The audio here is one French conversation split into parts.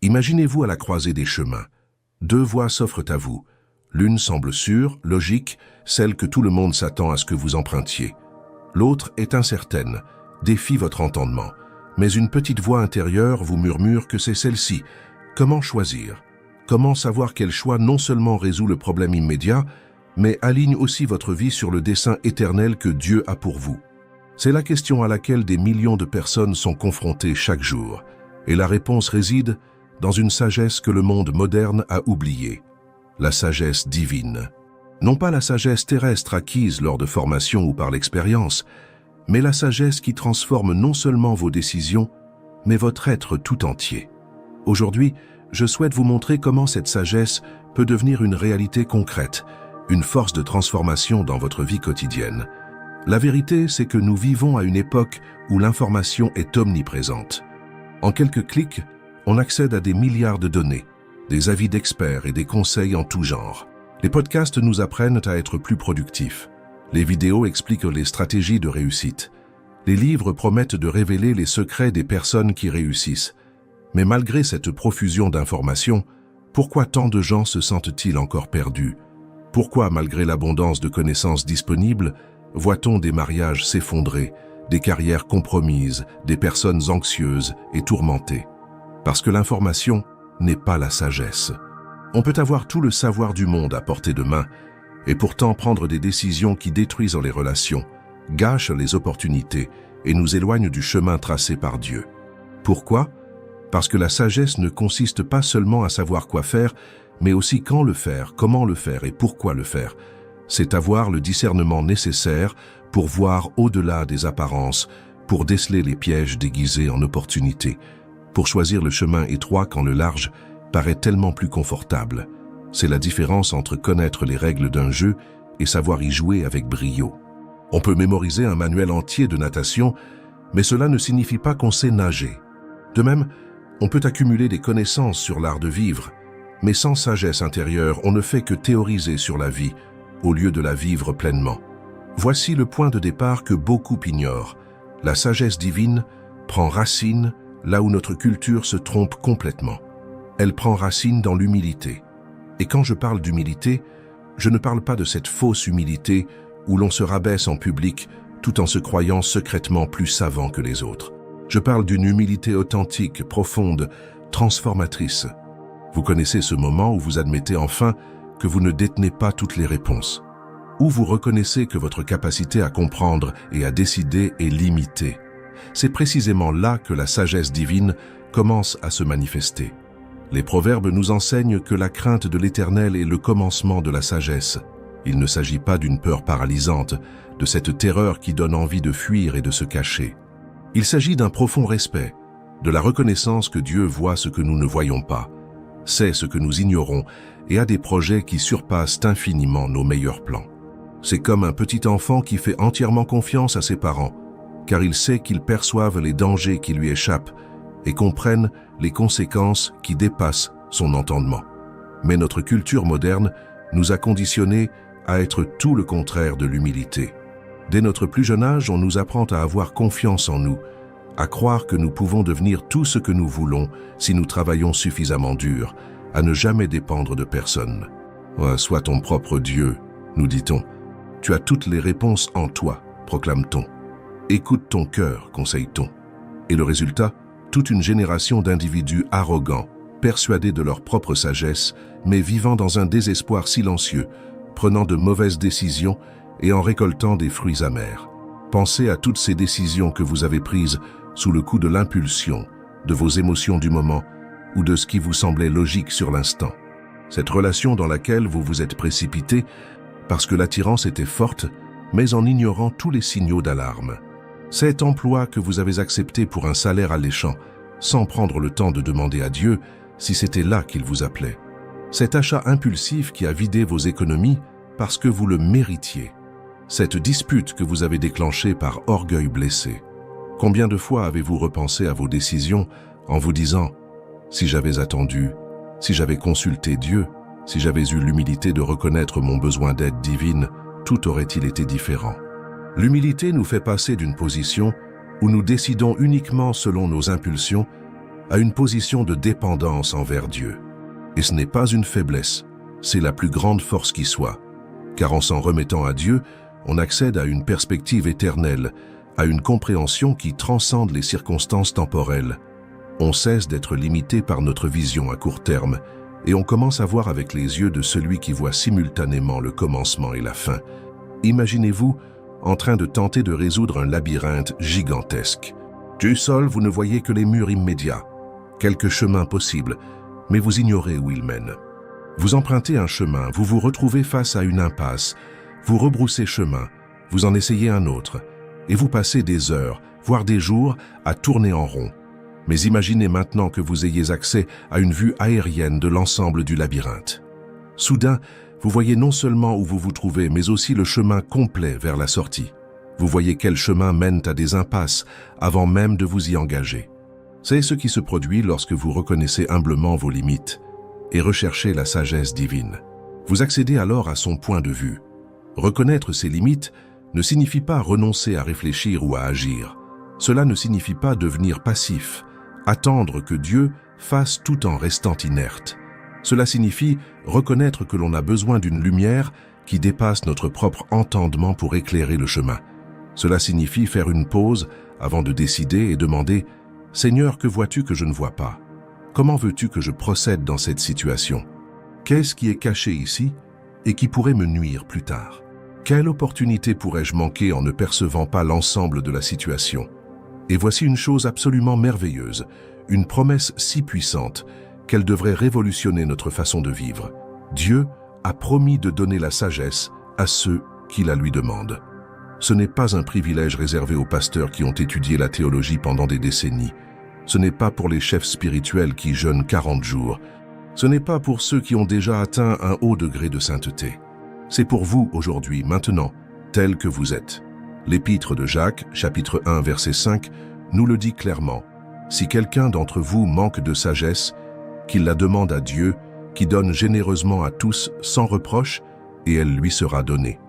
Imaginez-vous à la croisée des chemins. Deux voies s'offrent à vous. L'une semble sûre, logique, celle que tout le monde s'attend à ce que vous empruntiez. L'autre est incertaine, défie votre entendement. Mais une petite voix intérieure vous murmure que c'est celle-ci. Comment choisir? Comment savoir quel choix non seulement résout le problème immédiat, mais aligne aussi votre vie sur le dessein éternel que Dieu a pour vous? C'est la question à laquelle des millions de personnes sont confrontées chaque jour. Et la réponse réside dans une sagesse que le monde moderne a oubliée. La sagesse divine. Non pas la sagesse terrestre acquise lors de formation ou par l'expérience, mais la sagesse qui transforme non seulement vos décisions, mais votre être tout entier. Aujourd'hui, je souhaite vous montrer comment cette sagesse peut devenir une réalité concrète, une force de transformation dans votre vie quotidienne. La vérité, c'est que nous vivons à une époque où l'information est omniprésente. En quelques clics, on accède à des milliards de données, des avis d'experts et des conseils en tout genre. Les podcasts nous apprennent à être plus productifs. Les vidéos expliquent les stratégies de réussite. Les livres promettent de révéler les secrets des personnes qui réussissent. Mais malgré cette profusion d'informations, pourquoi tant de gens se sentent-ils encore perdus? Pourquoi, malgré l'abondance de connaissances disponibles, voit-on des mariages s'effondrer, des carrières compromises, des personnes anxieuses et tourmentées? Parce que l'information n'est pas la sagesse. On peut avoir tout le savoir du monde à portée de main, et pourtant prendre des décisions qui détruisent les relations, gâchent les opportunités et nous éloignent du chemin tracé par Dieu. Pourquoi? Parce que la sagesse ne consiste pas seulement à savoir quoi faire, mais aussi quand le faire, comment le faire et pourquoi le faire. C'est avoir le discernement nécessaire pour voir au-delà des apparences, pour déceler les pièges déguisés en opportunités, pour choisir le chemin étroit quand le large paraît tellement plus confortable. C'est la différence entre connaître les règles d'un jeu et savoir y jouer avec brio. On peut mémoriser un manuel entier de natation, mais cela ne signifie pas qu'on sait nager. De même, on peut accumuler des connaissances sur l'art de vivre, mais sans sagesse intérieure, on ne fait que théoriser sur la vie, au lieu de la vivre pleinement. Voici le point de départ que beaucoup ignorent. La sagesse divine prend racine là où notre culture se trompe complètement. Elle prend racine dans l'humilité. Et quand je parle d'humilité, je ne parle pas de cette fausse humilité où l'on se rabaisse en public tout en se croyant secrètement plus savant que les autres. Je parle d'une humilité authentique, profonde, transformatrice. Vous connaissez ce moment où vous admettez enfin que vous ne détenez pas toutes les réponses, où vous reconnaissez que votre capacité à comprendre et à décider est limitée. C'est précisément là que la sagesse divine commence à se manifester. Les proverbes nous enseignent que la crainte de l'Éternel est le commencement de la sagesse. Il ne s'agit pas d'une peur paralysante, de cette terreur qui donne envie de fuir et de se cacher. Il s'agit d'un profond respect, de la reconnaissance que Dieu voit ce que nous ne voyons pas, sait ce que nous ignorons et a des projets qui surpassent infiniment nos meilleurs plans. C'est comme un petit enfant qui fait entièrement confiance à ses parents, car il sait qu'ils perçoivent les dangers qui lui échappent et comprennent les conséquences qui dépassent son entendement. Mais notre culture moderne nous a conditionnés à être tout le contraire de l'humilité. Dès notre plus jeune âge, on nous apprend à avoir confiance en nous, à croire que nous pouvons devenir tout ce que nous voulons si nous travaillons suffisamment dur, à ne jamais dépendre de personne. « Sois ton propre Dieu », nous dit-on. « Tu as toutes les réponses en toi », proclame-t-on. « Écoute ton cœur », conseille-t-on. Et le résultat, toute une génération d'individus arrogants, persuadés de leur propre sagesse, mais vivant dans un désespoir silencieux, prenant de mauvaises décisions et en récoltant des fruits amers. Pensez à toutes ces décisions que vous avez prises sous le coup de l'impulsion, de vos émotions du moment ou de ce qui vous semblait logique sur l'instant. Cette relation dans laquelle vous vous êtes précipité parce que l'attirance était forte, mais en ignorant tous les signaux d'alarme. Cet emploi que vous avez accepté pour un salaire alléchant, sans prendre le temps de demander à Dieu si c'était là qu'il vous appelait. Cet achat impulsif qui a vidé vos économies parce que vous le méritiez. Cette dispute que vous avez déclenchée par orgueil blessé. Combien de fois avez-vous repensé à vos décisions en vous disant « Si j'avais attendu, si j'avais consulté Dieu, si j'avais eu l'humilité de reconnaître mon besoin d'aide divine, tout aurait-il été différent ?» L'humilité nous fait passer d'une position où nous décidons uniquement selon nos impulsions à une position de dépendance envers Dieu. Et ce n'est pas une faiblesse, c'est la plus grande force qui soit. Car en s'en remettant à Dieu, on accède à une perspective éternelle, à une compréhension qui transcende les circonstances temporelles. On cesse d'être limité par notre vision à court terme, et on commence à voir avec les yeux de celui qui voit simultanément le commencement et la fin. Imaginez-vous en train de tenter de résoudre un labyrinthe gigantesque. Du sol, vous ne voyez que les murs immédiats, quelques chemins possibles, mais vous ignorez où ils mènent. Vous empruntez un chemin, vous vous retrouvez face à une impasse, vous rebroussez chemin, vous en essayez un autre, et vous passez des heures, voire des jours, à tourner en rond. Mais imaginez maintenant que vous ayez accès à une vue aérienne de l'ensemble du labyrinthe. Soudain, vous voyez non seulement où vous vous trouvez, mais aussi le chemin complet vers la sortie. Vous voyez quels chemins mènent à des impasses avant même de vous y engager. C'est ce qui se produit lorsque vous reconnaissez humblement vos limites et recherchez la sagesse divine. Vous accédez alors à son point de vue. Reconnaître ses limites ne signifie pas renoncer à réfléchir ou à agir. Cela ne signifie pas devenir passif, attendre que Dieu fasse tout en restant inerte. Cela signifie reconnaître que l'on a besoin d'une lumière qui dépasse notre propre entendement pour éclairer le chemin. Cela signifie faire une pause avant de décider et demander « Seigneur, que vois-tu que je ne vois pas? Comment veux-tu que je procède dans cette situation? Qu'est-ce qui est caché ici et qui pourrait me nuire plus tard? Quelle opportunité pourrais-je manquer en ne percevant pas l'ensemble de la situation ?» Et voici une chose absolument merveilleuse, une promesse si puissante qu'elle devrait révolutionner notre façon de vivre. Dieu a promis de donner la sagesse à ceux qui la lui demandent. Ce n'est pas un privilège réservé aux pasteurs qui ont étudié la théologie pendant des décennies. Ce n'est pas pour les chefs spirituels qui jeûnent 40 jours. Ce n'est pas pour ceux qui ont déjà atteint un haut degré de sainteté. C'est pour vous aujourd'hui, maintenant, tel que vous êtes. L'épître de Jacques, chapitre 1, verset 5, nous le dit clairement. Si quelqu'un d'entre vous manque de sagesse, qu'il la demande à Dieu, qui donne généreusement à tous sans reproche, et elle lui sera donnée.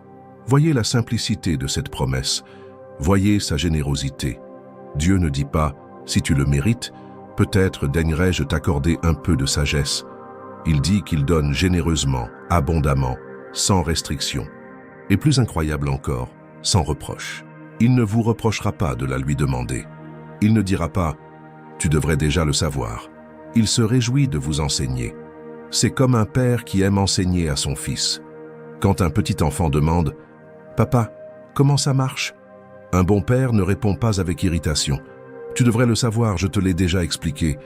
Voyez la simplicité de cette promesse. Voyez sa générosité. Dieu ne dit pas, si tu le mérites, peut-être daignerai-je t'accorder un peu de sagesse. Il dit qu'il donne généreusement, abondamment, sans restriction. Et plus incroyable encore, sans reproche. Il ne vous reprochera pas de la lui demander. Il ne dira pas « tu devrais déjà le savoir ». Il se réjouit de vous enseigner. C'est comme un père qui aime enseigner à son fils. Quand un petit enfant demande « Papa, comment ça marche ?» Un bon père ne répond pas avec irritation. « Tu devrais le savoir, je te l'ai déjà expliqué ».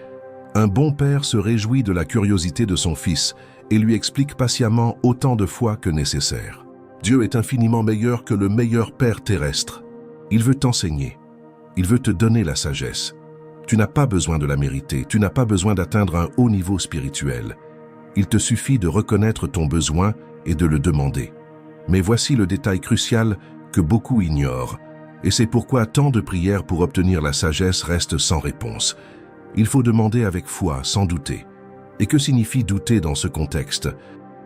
Un bon père se réjouit de la curiosité de son fils et lui explique patiemment autant de fois que nécessaire. Dieu est infiniment meilleur que le meilleur père terrestre. Il veut t'enseigner. Il veut te donner la sagesse. Tu n'as pas besoin de la mériter, tu n'as pas besoin d'atteindre un haut niveau spirituel. Il te suffit de reconnaître ton besoin et de le demander. Mais voici le détail crucial que beaucoup ignorent, et c'est pourquoi tant de prières pour obtenir la sagesse restent sans réponse. Il faut demander avec foi, sans douter. Et que signifie douter dans ce contexte?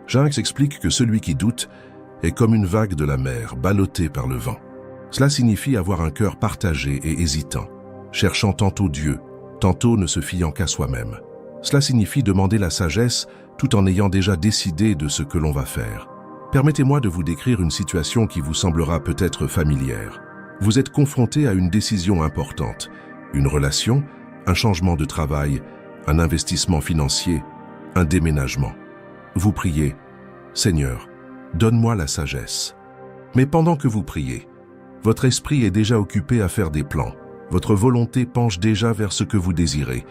Jacques explique que celui qui doute est comme une vague de la mer, ballottée par le vent. Cela signifie avoir un cœur partagé et hésitant, cherchant tantôt Dieu, tantôt ne se fiant qu'à soi-même. Cela signifie demander la sagesse tout en ayant déjà décidé de ce que l'on va faire. Permettez-moi de vous décrire une situation qui vous semblera peut-être familière. Vous êtes confronté à une décision importante, une relation, un changement de travail, un investissement financier, un déménagement. Vous priez « Seigneur, donne-moi la sagesse ». Mais pendant que vous priez, votre esprit est déjà occupé à faire des plans. Votre volonté penche déjà vers ce que vous désirez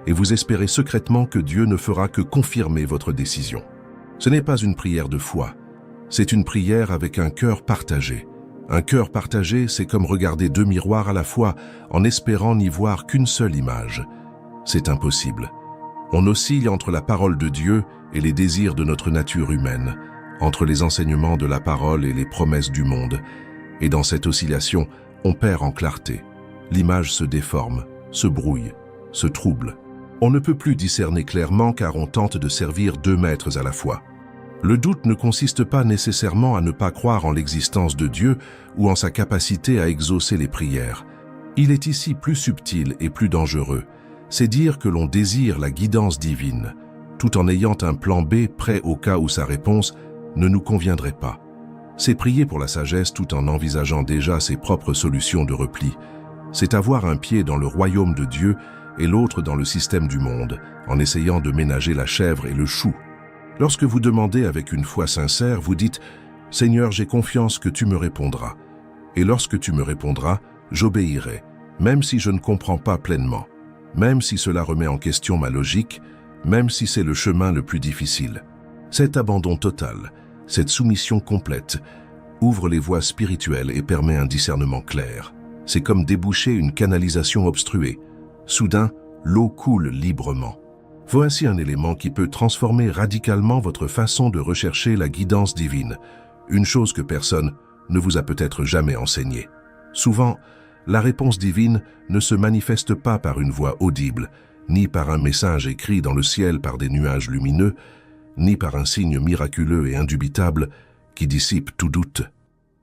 et vous espérez secrètement que Dieu ne fera que confirmer votre décision. Ce n'est pas une prière de foi, c'est une prière avec un cœur partagé. Un cœur partagé, c'est comme regarder deux miroirs à la fois en espérant n'y voir qu'une seule image. C'est impossible. On oscille entre la parole de Dieu et les désirs de notre nature humaine, entre les enseignements de la parole et les promesses du monde. Et dans cette oscillation, on perd en clarté. L'image se déforme, se brouille, se trouble. On ne peut plus discerner clairement car on tente de servir deux maîtres à la fois. Le doute ne consiste pas nécessairement à ne pas croire en l'existence de Dieu ou en sa capacité à exaucer les prières. Il est ici plus subtil et plus dangereux, C'est dire que l'on désire la guidance divine, tout en ayant un plan B prêt au cas où sa réponse ne nous conviendrait pas. C'est prier pour la sagesse tout en envisageant déjà ses propres solutions de repli. C'est avoir un pied dans le royaume de Dieu et l'autre dans le système du monde, en essayant de ménager la chèvre et le chou. Lorsque vous demandez avec une foi sincère, vous dites « Seigneur, j'ai confiance que tu me répondras. Et lorsque tu me répondras, j'obéirai, même si je ne comprends pas pleinement, même si cela remet en question ma logique, même si c'est le chemin le plus difficile. » Cet abandon total, cette soumission complète, ouvre les voies spirituelles et permet un discernement clair. C'est comme déboucher une canalisation obstruée. Soudain, l'eau coule librement. Voici un élément qui peut transformer radicalement votre façon de rechercher la guidance divine, une chose que personne ne vous a peut-être jamais enseignée. Souvent, la réponse divine ne se manifeste pas par une voix audible, ni par un message écrit dans le ciel par des nuages lumineux, ni par un signe miraculeux et indubitable qui dissipe tout doute.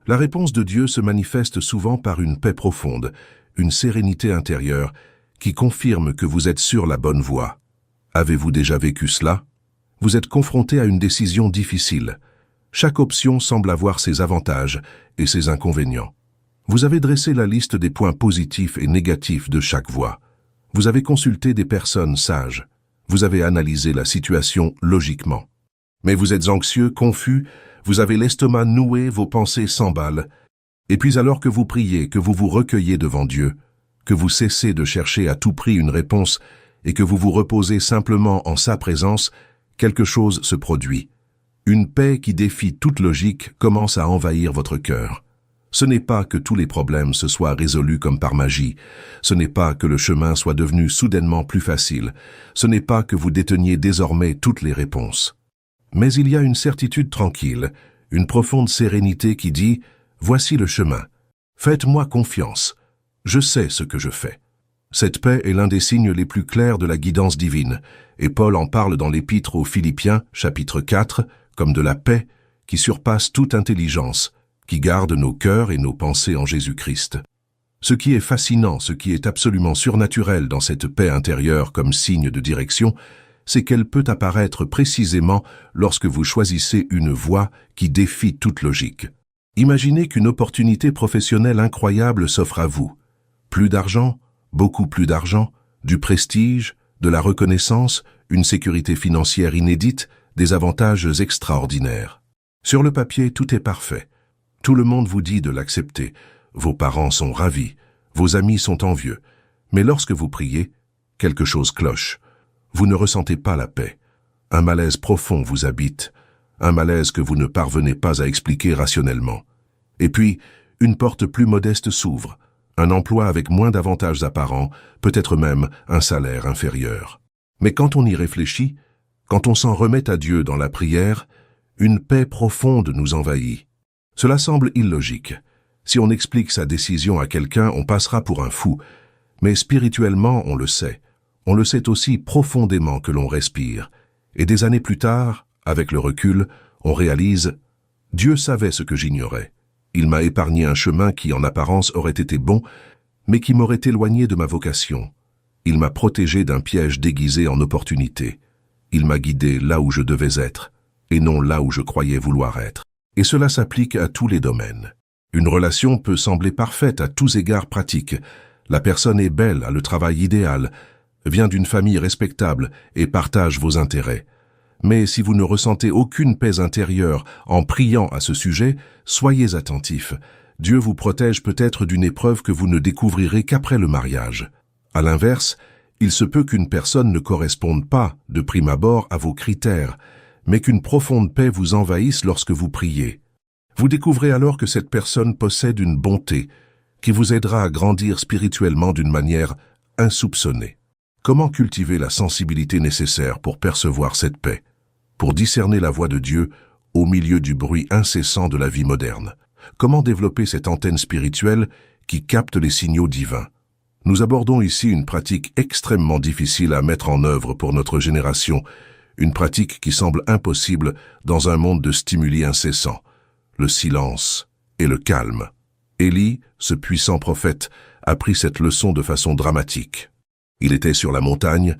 La réponse de Dieu se manifeste souvent par une paix profonde, une sérénité intérieure qui confirme que vous êtes sur la bonne voie. Avez-vous déjà vécu cela? Vous êtes confronté à une décision difficile. Chaque option semble avoir ses avantages et ses inconvénients. Vous avez dressé la liste des points positifs et négatifs de chaque voie. Vous avez consulté des personnes sages. Vous avez analysé la situation logiquement. Mais vous êtes anxieux, confus, vous avez l'estomac noué, vos pensées s'emballent. Et puis alors que vous priez, que vous vous recueillez devant Dieu, que vous cessez de chercher à tout prix une réponse et que vous vous reposez simplement en sa présence, quelque chose se produit. Une paix qui défie toute logique commence à envahir votre cœur. Ce n'est pas que tous les problèmes se soient résolus comme par magie. Ce n'est pas que le chemin soit devenu soudainement plus facile. Ce n'est pas que vous déteniez désormais toutes les réponses. Mais il y a une certitude tranquille, une profonde sérénité qui dit « Voici le chemin. Faites-moi confiance. Je sais ce que je fais. » Cette paix est l'un des signes les plus clairs de la guidance divine, et Paul en parle dans l'Épître aux Philippiens, chapitre 4, comme de la paix qui surpasse toute intelligence, qui garde nos cœurs et nos pensées en Jésus-Christ. Ce qui est fascinant, ce qui est absolument surnaturel dans cette paix intérieure comme signe de direction, c'est qu'elle peut apparaître précisément lorsque vous choisissez une voie qui défie toute logique. Imaginez qu'une opportunité professionnelle incroyable s'offre à vous. Plus d'argent, beaucoup plus d'argent, du prestige, de la reconnaissance, une sécurité financière inédite, des avantages extraordinaires. Sur le papier, tout est parfait. Tout le monde vous dit de l'accepter. Vos parents sont ravis, vos amis sont envieux. Mais lorsque vous priez, quelque chose cloche. Vous ne ressentez pas la paix. Un malaise profond vous habite, un malaise que vous ne parvenez pas à expliquer rationnellement. Et puis, une porte plus modeste s'ouvre, un emploi avec moins d'avantages apparents, peut-être même un salaire inférieur. Mais quand on y réfléchit, quand on s'en remet à Dieu dans la prière, une paix profonde nous envahit. Cela semble illogique. Si on explique sa décision à quelqu'un, on passera pour un fou. Mais spirituellement, on le sait. On le sait aussi profondément que l'on respire. Et des années plus tard, avec le recul, on réalise « Dieu savait ce que j'ignorais. Il m'a épargné un chemin qui, en apparence, aurait été bon, mais qui m'aurait éloigné de ma vocation. Il m'a protégé d'un piège déguisé en opportunité. Il m'a guidé là où je devais être, et non là où je croyais vouloir être. » Et cela s'applique à tous les domaines. Une relation peut sembler parfaite à tous égards pratiques. La personne est belle, a le travail idéal, vient d'une famille respectable et partage vos intérêts. Mais si vous ne ressentez aucune paix intérieure en priant à ce sujet, soyez attentifs. Dieu vous protège peut-être d'une épreuve que vous ne découvrirez qu'après le mariage. À l'inverse, il se peut qu'une personne ne corresponde pas, de prime abord, à vos critères, mais qu'une profonde paix vous envahisse lorsque vous priez. Vous découvrez alors que cette personne possède une bonté qui vous aidera à grandir spirituellement d'une manière insoupçonnée. Comment cultiver la sensibilité nécessaire pour percevoir cette paix, pour discerner la voix de Dieu au milieu du bruit incessant de la vie moderne? Comment développer cette antenne spirituelle qui capte les signaux divins? Nous abordons ici une pratique extrêmement difficile à mettre en œuvre pour notre génération, une pratique qui semble impossible dans un monde de stimuli incessants, le silence et le calme. Élie, ce puissant prophète, a pris cette leçon de façon dramatique. Il était sur la montagne,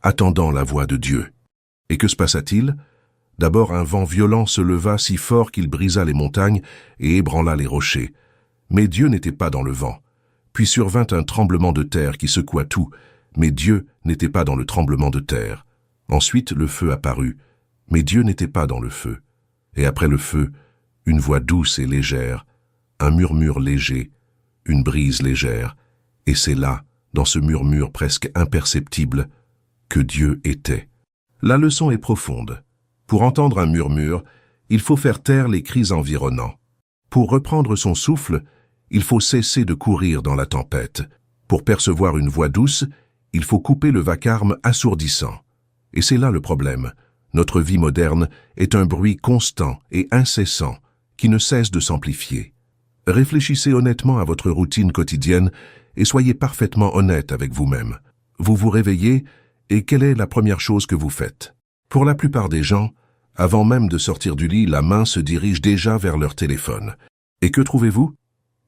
attendant la voix de Dieu. Et que se passa-t-il? D'abord un vent violent se leva si fort qu'il brisa les montagnes et ébranla les rochers. Mais Dieu n'était pas dans le vent. Puis survint un tremblement de terre qui secoua tout, mais Dieu n'était pas dans le tremblement de terre. Ensuite le feu apparut, mais Dieu n'était pas dans le feu. Et après le feu, une voix douce et légère, un murmure léger, une brise légère, et c'est là, dans ce murmure presque imperceptible, que Dieu était. La leçon est profonde. Pour entendre un murmure, il faut faire taire les cris environnants. Pour reprendre son souffle, il faut cesser de courir dans la tempête. Pour percevoir une voix douce, il faut couper le vacarme assourdissant. Et c'est là le problème. Notre vie moderne est un bruit constant et incessant qui ne cesse de s'amplifier. Réfléchissez honnêtement à votre routine quotidienne et soyez parfaitement honnête avec vous-même. Vous vous réveillez et quelle est la première chose que vous faites? Pour la plupart des gens, avant même de sortir du lit, la main se dirige déjà vers leur téléphone. Et que trouvez-vous?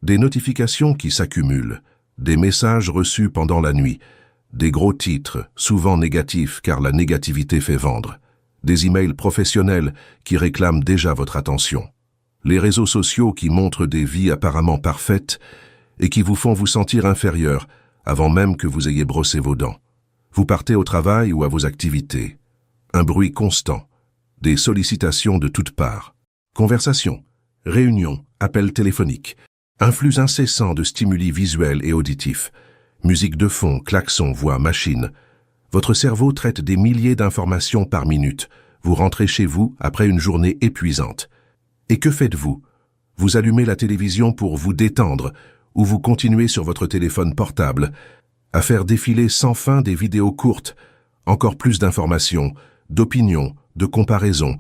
Des notifications qui s'accumulent, des messages reçus pendant la nuit, des gros titres, souvent négatifs car la négativité fait vendre, des emails professionnels qui réclament déjà votre attention, les réseaux sociaux qui montrent des vies apparemment parfaites et qui vous font vous sentir inférieur avant même que vous ayez brossé vos dents. Vous partez au travail ou à vos activités. Un bruit constant, des sollicitations de toutes parts, conversations, réunions, appels téléphoniques, un flux incessant de stimuli visuels et auditifs, musique de fond, klaxons, voix, machines. Votre cerveau traite des milliers d'informations par minute. Vous rentrez chez vous après une journée épuisante. Et que faites-vous? Vous allumez la télévision pour vous détendre ou vous continuez sur votre téléphone portable à faire défiler sans fin des vidéos courtes, encore plus d'informations, d'opinions, de comparaisons,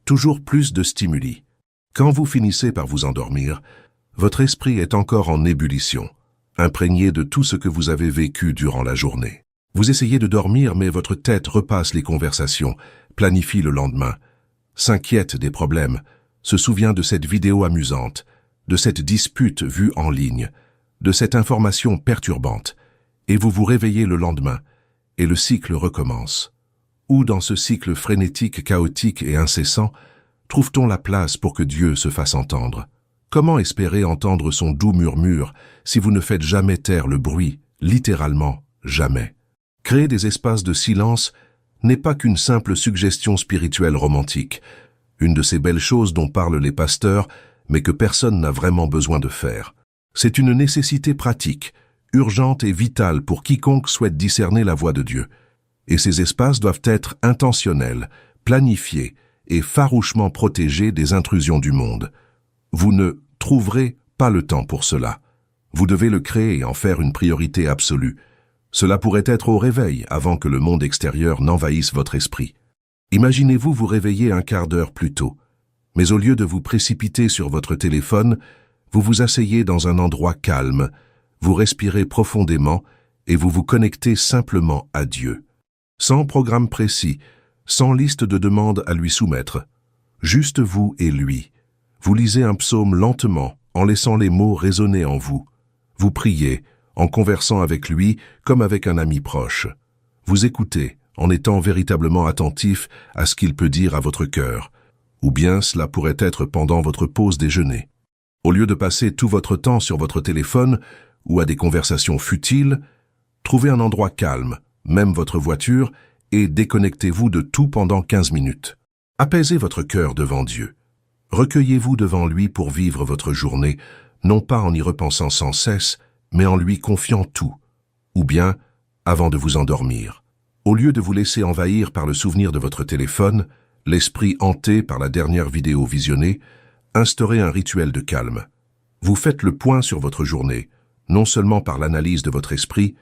toujours plus de stimuli. Quand vous finissez par vous endormir, votre esprit est encore en ébullition, imprégné de tout ce que vous avez vécu durant la journée. Vous essayez de dormir, mais votre tête repasse les conversations, planifie le lendemain, s'inquiète des problèmes, se souvient de cette vidéo amusante, de cette dispute vue en ligne, de cette information perturbante, et vous vous réveillez le lendemain, et le cycle recommence. Où dans ce cycle frénétique, chaotique et incessant, trouve-t-on la place pour que Dieu se fasse entendre? Comment espérer entendre son doux murmure si vous ne faites jamais taire le bruit, littéralement jamais? Créer des espaces de silence n'est pas qu'une simple suggestion spirituelle romantique, une de ces belles choses dont parlent les pasteurs, mais que personne n'a vraiment besoin de faire. C'est une nécessité pratique, urgente et vitale pour quiconque souhaite discerner la voix de Dieu. Et ces espaces doivent être intentionnels, planifiés et farouchement protégés des intrusions du monde. Vous ne trouverez pas le temps pour cela. Vous devez le créer et en faire une priorité absolue. Cela pourrait être au réveil, avant que le monde extérieur n'envahisse votre esprit. Imaginez-vous vous réveiller un quart d'heure plus tôt. Mais au lieu de vous précipiter sur votre téléphone, vous vous asseyez dans un endroit calme, vous respirez profondément et vous vous connectez simplement à Dieu. Sans programme précis, sans liste de demandes à lui soumettre. Juste vous et lui. Vous lisez un psaume lentement, en laissant les mots résonner en vous. Vous priez, en conversant avec lui comme avec un ami proche. Vous écoutez, en étant véritablement attentif à ce qu'il peut dire à votre cœur. Ou bien cela pourrait être pendant votre pause déjeuner. Au lieu de passer tout votre temps sur votre téléphone ou à des conversations futiles, trouvez un endroit calme, même votre voiture, et déconnectez-vous de tout pendant 15 minutes. Apaisez votre cœur devant Dieu. Recueillez-vous devant lui pour vivre votre journée, non pas en y repensant sans cesse, mais en lui confiant tout. Ou bien, avant de vous endormir. Au lieu de vous laisser envahir par le souvenir de votre téléphone, l'esprit hanté par la dernière vidéo visionnée, instaurez un rituel de calme. Vous faites le point sur votre journée, non seulement par l'analyse de votre esprit,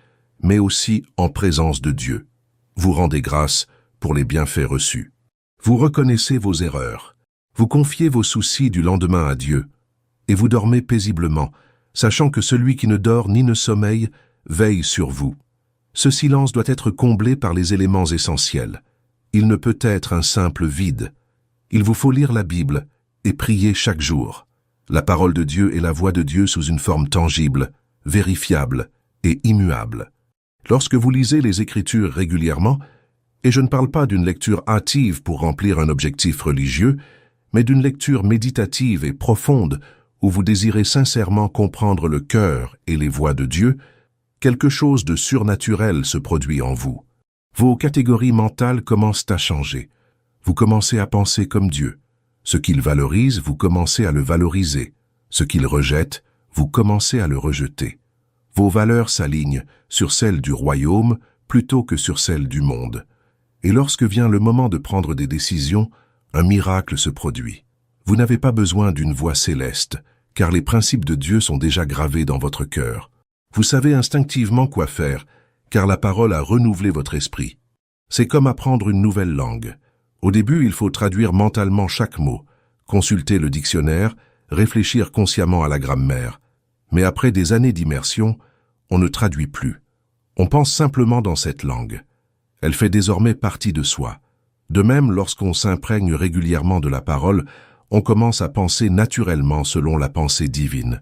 mais aussi en présence de Dieu. Vous rendez grâce pour les bienfaits reçus. Vous reconnaissez vos erreurs. Vous confiez vos soucis du lendemain à Dieu. Et vous dormez paisiblement, sachant que celui qui ne dort ni ne sommeille veille sur vous. Ce silence doit être comblé par les éléments essentiels. Il ne peut être un simple vide. Il vous faut lire la Bible et prier chaque jour. La parole de Dieu est la voix de Dieu sous une forme tangible, vérifiable et immuable. Lorsque vous lisez les Écritures régulièrement, et je ne parle pas d'une lecture hâtive pour remplir un objectif religieux, mais d'une lecture méditative et profonde où vous désirez sincèrement comprendre le cœur et les voies de Dieu, quelque chose de surnaturel se produit en vous. Vos catégories mentales commencent à changer. Vous commencez à penser comme Dieu. Ce qu'il valorise, vous commencez à le valoriser. Ce qu'il rejette, vous commencez à le rejeter. Vos valeurs s'alignent sur celles du royaume plutôt que sur celles du monde. Et lorsque vient le moment de prendre des décisions, un miracle se produit. Vous n'avez pas besoin d'une voix céleste, car les principes de Dieu sont déjà gravés dans votre cœur. Vous savez instinctivement quoi faire, car la parole a renouvelé votre esprit. C'est comme apprendre une nouvelle langue. Au début, il faut traduire mentalement chaque mot, consulter le dictionnaire, réfléchir consciemment à la grammaire. Mais après des années d'immersion, on ne traduit plus. On pense simplement dans cette langue. Elle fait désormais partie de soi. De même, lorsqu'on s'imprègne régulièrement de la parole, on commence à penser naturellement selon la pensée divine.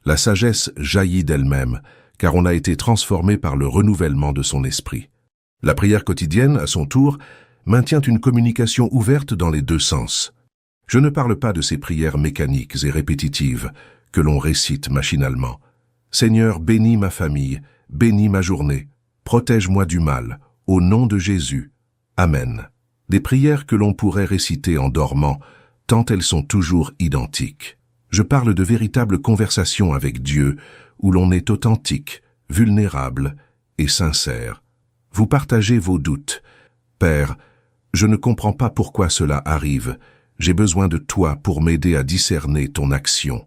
La sagesse jaillit d'elle-même, car on a été transformé par le renouvellement de son esprit. La prière quotidienne, à son tour, maintient une communication ouverte dans les deux sens. Je ne parle pas de ces prières mécaniques et répétitives que l'on récite machinalement. Seigneur, bénis ma famille, bénis ma journée, protège-moi du mal, au nom de Jésus. Amen. Des prières que l'on pourrait réciter en dormant, tant elles sont toujours identiques. Je parle de véritables conversations avec Dieu, où l'on est authentique, vulnérable et sincère. Vous partagez vos doutes. Père, je ne comprends pas pourquoi cela arrive. J'ai besoin de toi pour m'aider à discerner ton action.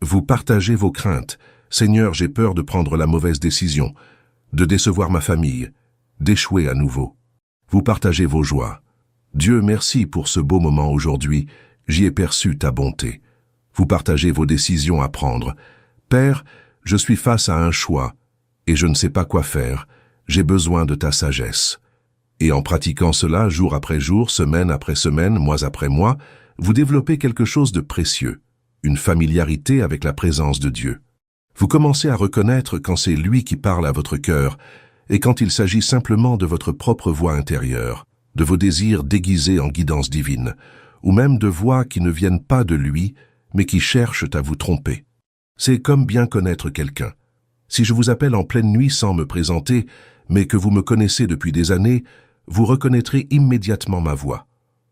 Vous partagez vos craintes. Seigneur, j'ai peur de prendre la mauvaise décision, de décevoir ma famille, d'échouer à nouveau. Vous partagez vos joies. Dieu, merci pour ce beau moment aujourd'hui. J'y ai perçu ta bonté. Vous partagez vos décisions à prendre. Père, je suis face à un choix et je ne sais pas quoi faire. J'ai besoin de ta sagesse. Et en pratiquant cela jour après jour, semaine après semaine, mois après mois, vous développez quelque chose de précieux, une familiarité avec la présence de Dieu. Vous commencez à reconnaître quand c'est lui qui parle à votre cœur et quand il s'agit simplement de votre propre voix intérieure, de vos désirs déguisés en guidance divine, ou même de voix qui ne viennent pas de lui, mais qui cherchent à vous tromper. C'est comme bien connaître quelqu'un. Si je vous appelle en pleine nuit sans me présenter, mais que vous me connaissez depuis des années, vous reconnaîtrez immédiatement ma voix.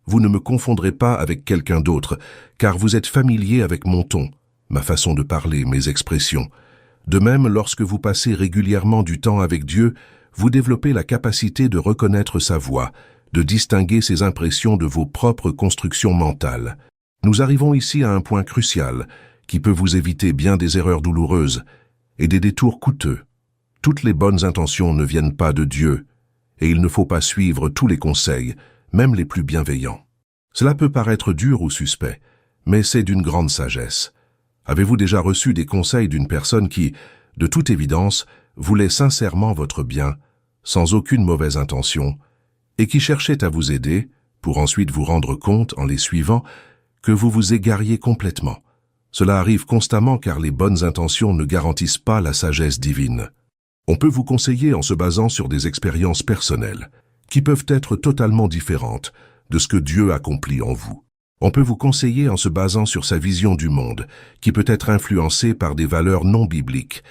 Vous ne me confondrez pas avec quelqu'un d'autre, car vous êtes familier avec mon ton, ma façon de parler, mes expressions. De même, lorsque vous passez régulièrement du temps avec Dieu, vous développez la capacité de reconnaître sa voix, de distinguer ses impressions de vos propres constructions mentales. Nous arrivons ici à un point crucial, qui peut vous éviter bien des erreurs douloureuses et des détours coûteux. Toutes les bonnes intentions ne viennent pas de Dieu, et il ne faut pas suivre tous les conseils, même les plus bienveillants. Cela peut paraître dur ou suspect, mais c'est d'une grande sagesse. Avez-vous déjà reçu des conseils d'une personne qui, de toute évidence, voulait sincèrement votre bien, sans aucune mauvaise intention, et qui cherchait à vous aider, pour ensuite vous rendre compte, en les suivant, que vous vous égariez complètement? Cela arrive constamment car les bonnes intentions ne garantissent pas la sagesse divine. On peut vous conseiller en se basant sur des expériences personnelles, qui peuvent être totalement différentes de ce que Dieu accomplit en vous. On peut vous conseiller en se basant sur sa vision du monde, qui peut être influencée par des valeurs non bibliques.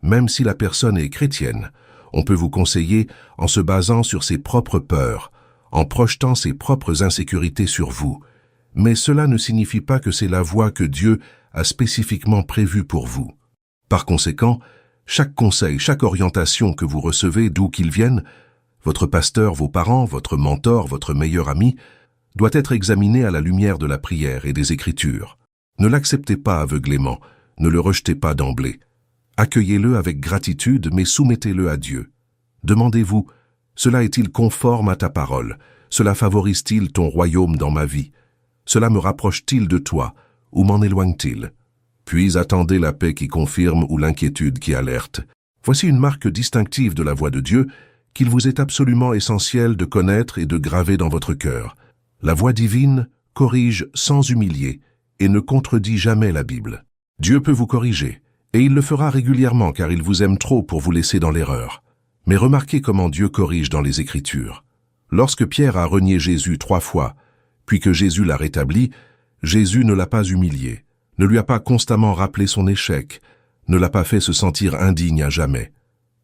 Même si la personne est chrétienne, on peut vous conseiller en se basant sur ses propres peurs, en projetant ses propres insécurités sur vous. Mais cela ne signifie pas que c'est la voie que Dieu a spécifiquement prévue pour vous. Par conséquent, chaque conseil, chaque orientation que vous recevez, d'où qu'il vienne, votre pasteur, vos parents, votre mentor, votre meilleur ami, doit être examiné à la lumière de la prière et des Écritures. Ne l'acceptez pas aveuglément, ne le rejetez pas d'emblée. Accueillez-le avec gratitude, mais soumettez-le à Dieu. Demandez-vous, cela est-il conforme à ta parole? Cela favorise-t-il ton royaume dans ma vie? Cela me rapproche-t-il de toi, ou m'en éloigne-t-il? Puis attendez la paix qui confirme ou l'inquiétude qui alerte. Voici une marque distinctive de la voix de Dieu qu'il vous est absolument essentiel de connaître et de graver dans votre cœur. La voix divine corrige sans humilier et ne contredit jamais la Bible. Dieu peut vous corriger, et il le fera régulièrement car il vous aime trop pour vous laisser dans l'erreur. Mais remarquez comment Dieu corrige dans les Écritures. Lorsque Pierre a renié Jésus 3 fois, puis que Jésus l'a rétabli, Jésus ne l'a pas humilié, ne lui a pas constamment rappelé son échec, ne l'a pas fait se sentir indigne à jamais.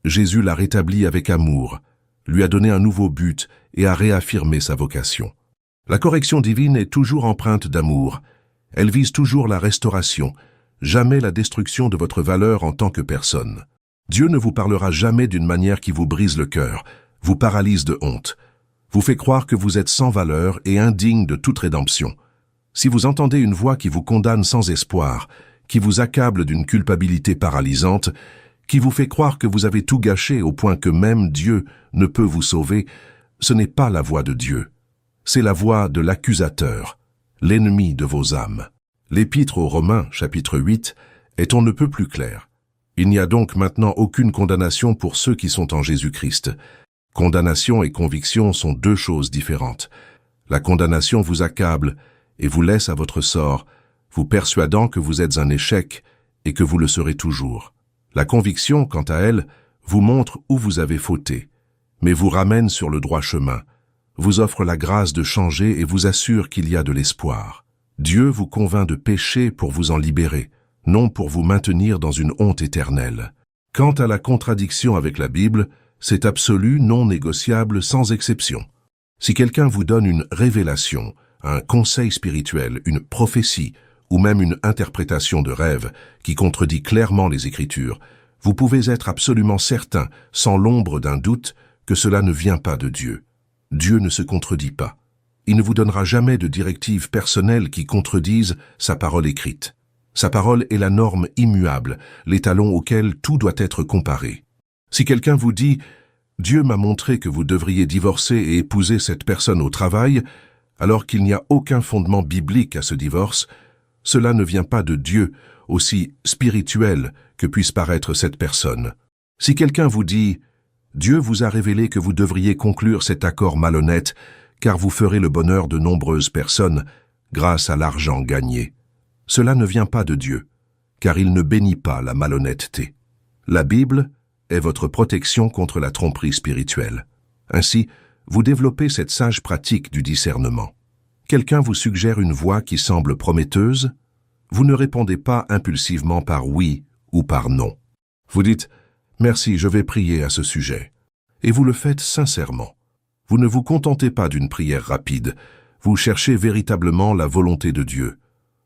Jésus l'a rétabli avec amour, lui a donné un nouveau but et a réaffirmé sa vocation. La correction divine est toujours empreinte d'amour. Elle vise toujours la restauration, jamais la destruction de votre valeur en tant que personne. Dieu ne vous parlera jamais d'une manière qui vous brise le cœur, vous paralyse de honte, vous fait croire que vous êtes sans valeur et indigne de toute rédemption. Si vous entendez une voix qui vous condamne sans espoir, qui vous accable d'une culpabilité paralysante, qui vous fait croire que vous avez tout gâché au point que même Dieu ne peut vous sauver, ce n'est pas la voix de Dieu. C'est la voix de l'accusateur, l'ennemi de vos âmes. L'Épître aux Romains, chapitre 8, est on ne peut plus clair. Il n'y a donc maintenant aucune condamnation pour ceux qui sont en Jésus-Christ. Condamnation et conviction sont deux choses différentes. La condamnation vous accable et vous laisse à votre sort, vous persuadant que vous êtes un échec et que vous le serez toujours. La conviction, quant à elle, vous montre où vous avez fauté, mais vous ramène sur le droit chemin, vous offre la grâce de changer et vous assure qu'il y a de l'espoir. Dieu vous convainc de pécher pour vous en libérer, non pour vous maintenir dans une honte éternelle. Quant à la contradiction avec la Bible, c'est absolu, non négociable, sans exception. Si quelqu'un vous donne une révélation, un conseil spirituel, une prophétie, ou même une interprétation de rêve qui contredit clairement les Écritures, vous pouvez être absolument certain, sans l'ombre d'un doute, que cela ne vient pas de Dieu. Dieu ne se contredit pas. Il ne vous donnera jamais de directives personnelles qui contredisent sa parole écrite. Sa parole est la norme immuable, l'étalon auquel tout doit être comparé. Si quelqu'un vous dit « Dieu m'a montré que vous devriez divorcer et épouser cette personne au travail », alors qu'il n'y a aucun fondement biblique à ce divorce, cela ne vient pas de Dieu, aussi spirituel que puisse paraître cette personne. Si quelqu'un vous dit « Dieu vous a révélé que vous devriez conclure cet accord malhonnête, car vous ferez le bonheur de nombreuses personnes grâce à l'argent gagné », cela ne vient pas de Dieu, car il ne bénit pas la malhonnêteté. La Bible est votre protection contre la tromperie spirituelle. Ainsi, vous développez cette sage pratique du discernement. Quelqu'un vous suggère une voie qui semble prometteuse, vous ne répondez pas impulsivement par oui ou par non. Vous dites « Merci, je vais prier à ce sujet ». Et vous le faites sincèrement. Vous ne vous contentez pas d'une prière rapide, vous cherchez véritablement la volonté de Dieu.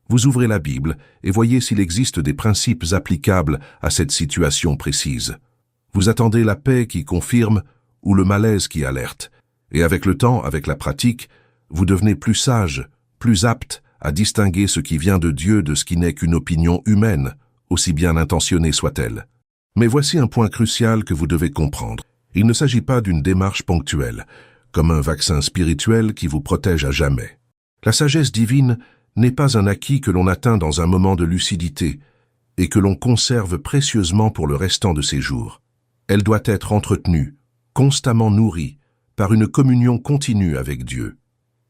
Vous ouvrez la Bible et voyez s'il existe des principes applicables à cette situation précise. Vous attendez la paix qui confirme ou le malaise qui alerte. Et avec le temps, avec la pratique, vous devenez plus sage, plus apte à distinguer ce qui vient de Dieu de ce qui n'est qu'une opinion humaine, aussi bien intentionnée soit-elle. Mais voici un point crucial que vous devez comprendre. Il ne s'agit pas d'une démarche ponctuelle, comme un vaccin spirituel qui vous protège à jamais. La sagesse divine n'est pas un acquis que l'on atteint dans un moment de lucidité et que l'on conserve précieusement pour le restant de ses jours. Elle doit être entretenue, constamment nourrie, par une communion continue avec Dieu.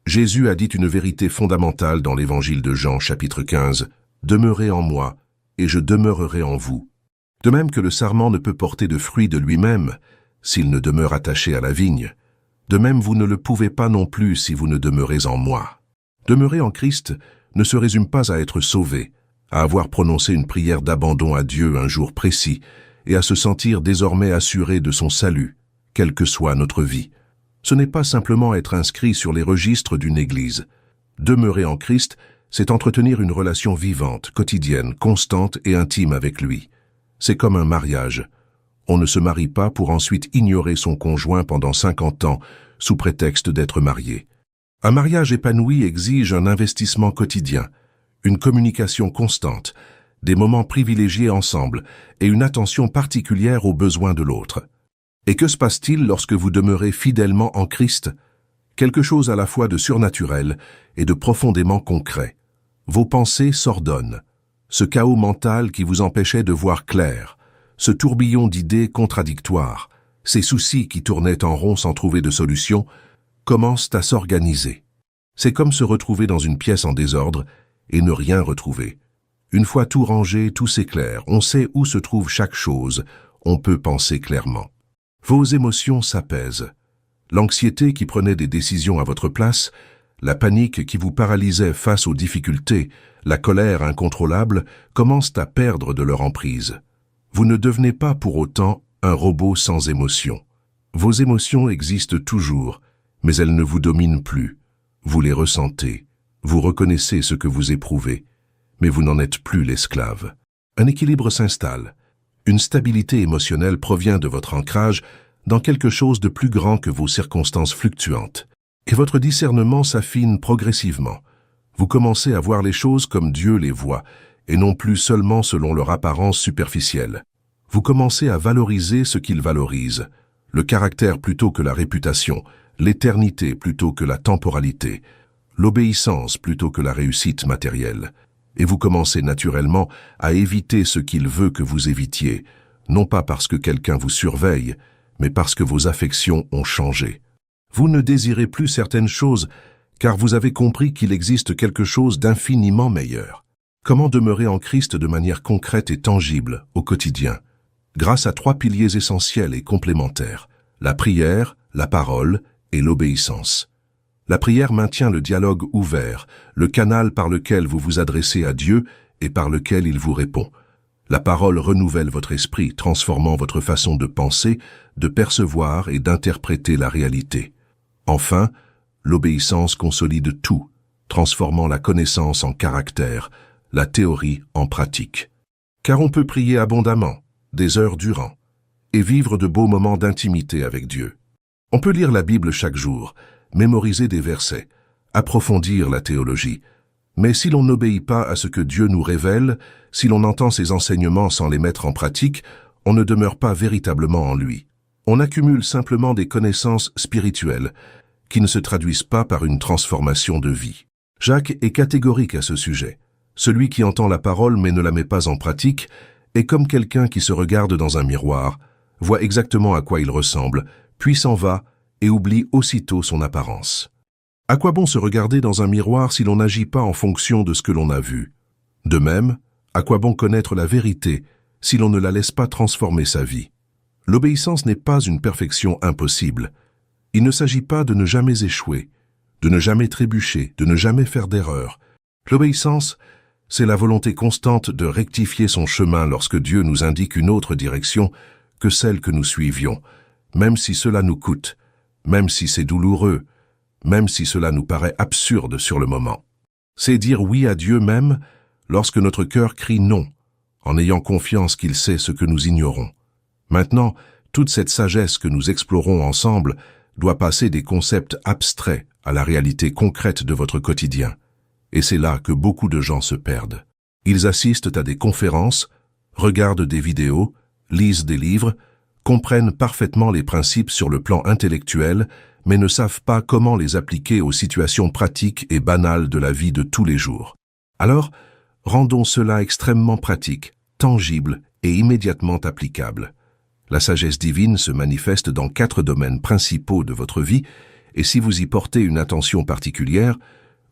Jésus a dit une vérité fondamentale dans l'Évangile de Jean, chapitre 15, « Demeurez en moi, et je demeurerai en vous ». De même que le sarment ne peut porter de fruits de lui-même, s'il ne demeure attaché à la vigne, de même vous ne le pouvez pas non plus si vous ne demeurez en moi. Demeurer en Christ ne se résume pas à être sauvé, à avoir prononcé une prière d'abandon à Dieu un jour précis, et à se sentir désormais assuré de son salut, quelle que soit notre vie. Ce n'est pas simplement être inscrit sur les registres d'une église. Demeurer en Christ, c'est entretenir une relation vivante, quotidienne, constante et intime avec lui. C'est comme un mariage. On ne se marie pas pour ensuite ignorer son conjoint pendant 50 ans, sous prétexte d'être marié. Un mariage épanoui exige un investissement quotidien, une communication constante, des moments privilégiés ensemble et une attention particulière aux besoins de l'autre. Et que se passe-t-il lorsque vous demeurez fidèlement en Christ? Quelque chose à la fois de surnaturel et de profondément concret. Vos pensées s'ordonnent. Ce chaos mental qui vous empêchait de voir clair, ce tourbillon d'idées contradictoires, ces soucis qui tournaient en rond sans trouver de solution, commencent à s'organiser. C'est comme se retrouver dans une pièce en désordre et ne rien retrouver. Une fois tout rangé, tout s'éclaire, on sait où se trouve chaque chose, on peut penser clairement. Vos émotions s'apaisent. L'anxiété qui prenait des décisions à votre place, la panique qui vous paralysait face aux difficultés, la colère incontrôlable commencent à perdre de leur emprise. Vous ne devenez pas pour autant un robot sans émotion. Vos émotions existent toujours, mais elles ne vous dominent plus. Vous les ressentez, vous reconnaissez ce que vous éprouvez, mais vous n'en êtes plus l'esclave. Un équilibre s'installe. Une stabilité émotionnelle provient de votre ancrage dans quelque chose de plus grand que vos circonstances fluctuantes. Et votre discernement s'affine progressivement. Vous commencez à voir les choses comme Dieu les voit, et non plus seulement selon leur apparence superficielle. Vous commencez à valoriser ce qu'il valorise, le caractère plutôt que la réputation, l'éternité plutôt que la temporalité, l'obéissance plutôt que la réussite matérielle. Et vous commencez naturellement à éviter ce qu'il veut que vous évitiez, non pas parce que quelqu'un vous surveille, mais parce que vos affections ont changé. Vous ne désirez plus certaines choses, car vous avez compris qu'il existe quelque chose d'infiniment meilleur. Comment demeurer en Christ de manière concrète et tangible au quotidien? Grâce à 3 piliers essentiels et complémentaires, la prière, la parole et l'obéissance. La prière maintient le dialogue ouvert, le canal par lequel vous vous adressez à Dieu et par lequel il vous répond. La parole renouvelle votre esprit, transformant votre façon de penser, de percevoir et d'interpréter la réalité. Enfin, l'obéissance consolide tout, transformant la connaissance en caractère, la théorie en pratique. Car on peut prier abondamment, des heures durant, et vivre de beaux moments d'intimité avec Dieu. On peut lire la Bible chaque jour, mémoriser des versets, approfondir la théologie. Mais si l'on n'obéit pas à ce que Dieu nous révèle, si l'on entend ses enseignements sans les mettre en pratique, on ne demeure pas véritablement en lui. On accumule simplement des connaissances spirituelles qui ne se traduisent pas par une transformation de vie. Jacques est catégorique à ce sujet. Celui qui entend la parole mais ne la met pas en pratique est comme quelqu'un qui se regarde dans un miroir, voit exactement à quoi il ressemble, puis s'en va et oublie aussitôt son apparence. À quoi bon se regarder dans un miroir si l'on n'agit pas en fonction de ce que l'on a vu? De même, à quoi bon connaître la vérité si l'on ne la laisse pas transformer sa vie? L'obéissance n'est pas une perfection impossible. Il ne s'agit pas de ne jamais échouer, de ne jamais trébucher, de ne jamais faire d'erreur. L'obéissance, c'est la volonté constante de rectifier son chemin lorsque Dieu nous indique une autre direction que celle que nous suivions, même si cela nous coûte, même si c'est douloureux, même si cela nous paraît absurde sur le moment. C'est dire oui à Dieu même lorsque notre cœur crie non, en ayant confiance qu'il sait ce que nous ignorons. Maintenant, toute cette sagesse que nous explorons ensemble doit passer des concepts abstraits à la réalité concrète de votre quotidien. Et c'est là que beaucoup de gens se perdent. Ils assistent à des conférences, regardent des vidéos, lisent des livres, comprennent parfaitement les principes sur le plan intellectuel, mais ne savent pas comment les appliquer aux situations pratiques et banales de la vie de tous les jours. Alors, rendons cela extrêmement pratique, tangible et immédiatement applicable. La sagesse divine se manifeste dans 4 domaines principaux de votre vie, et si vous y portez une attention particulière,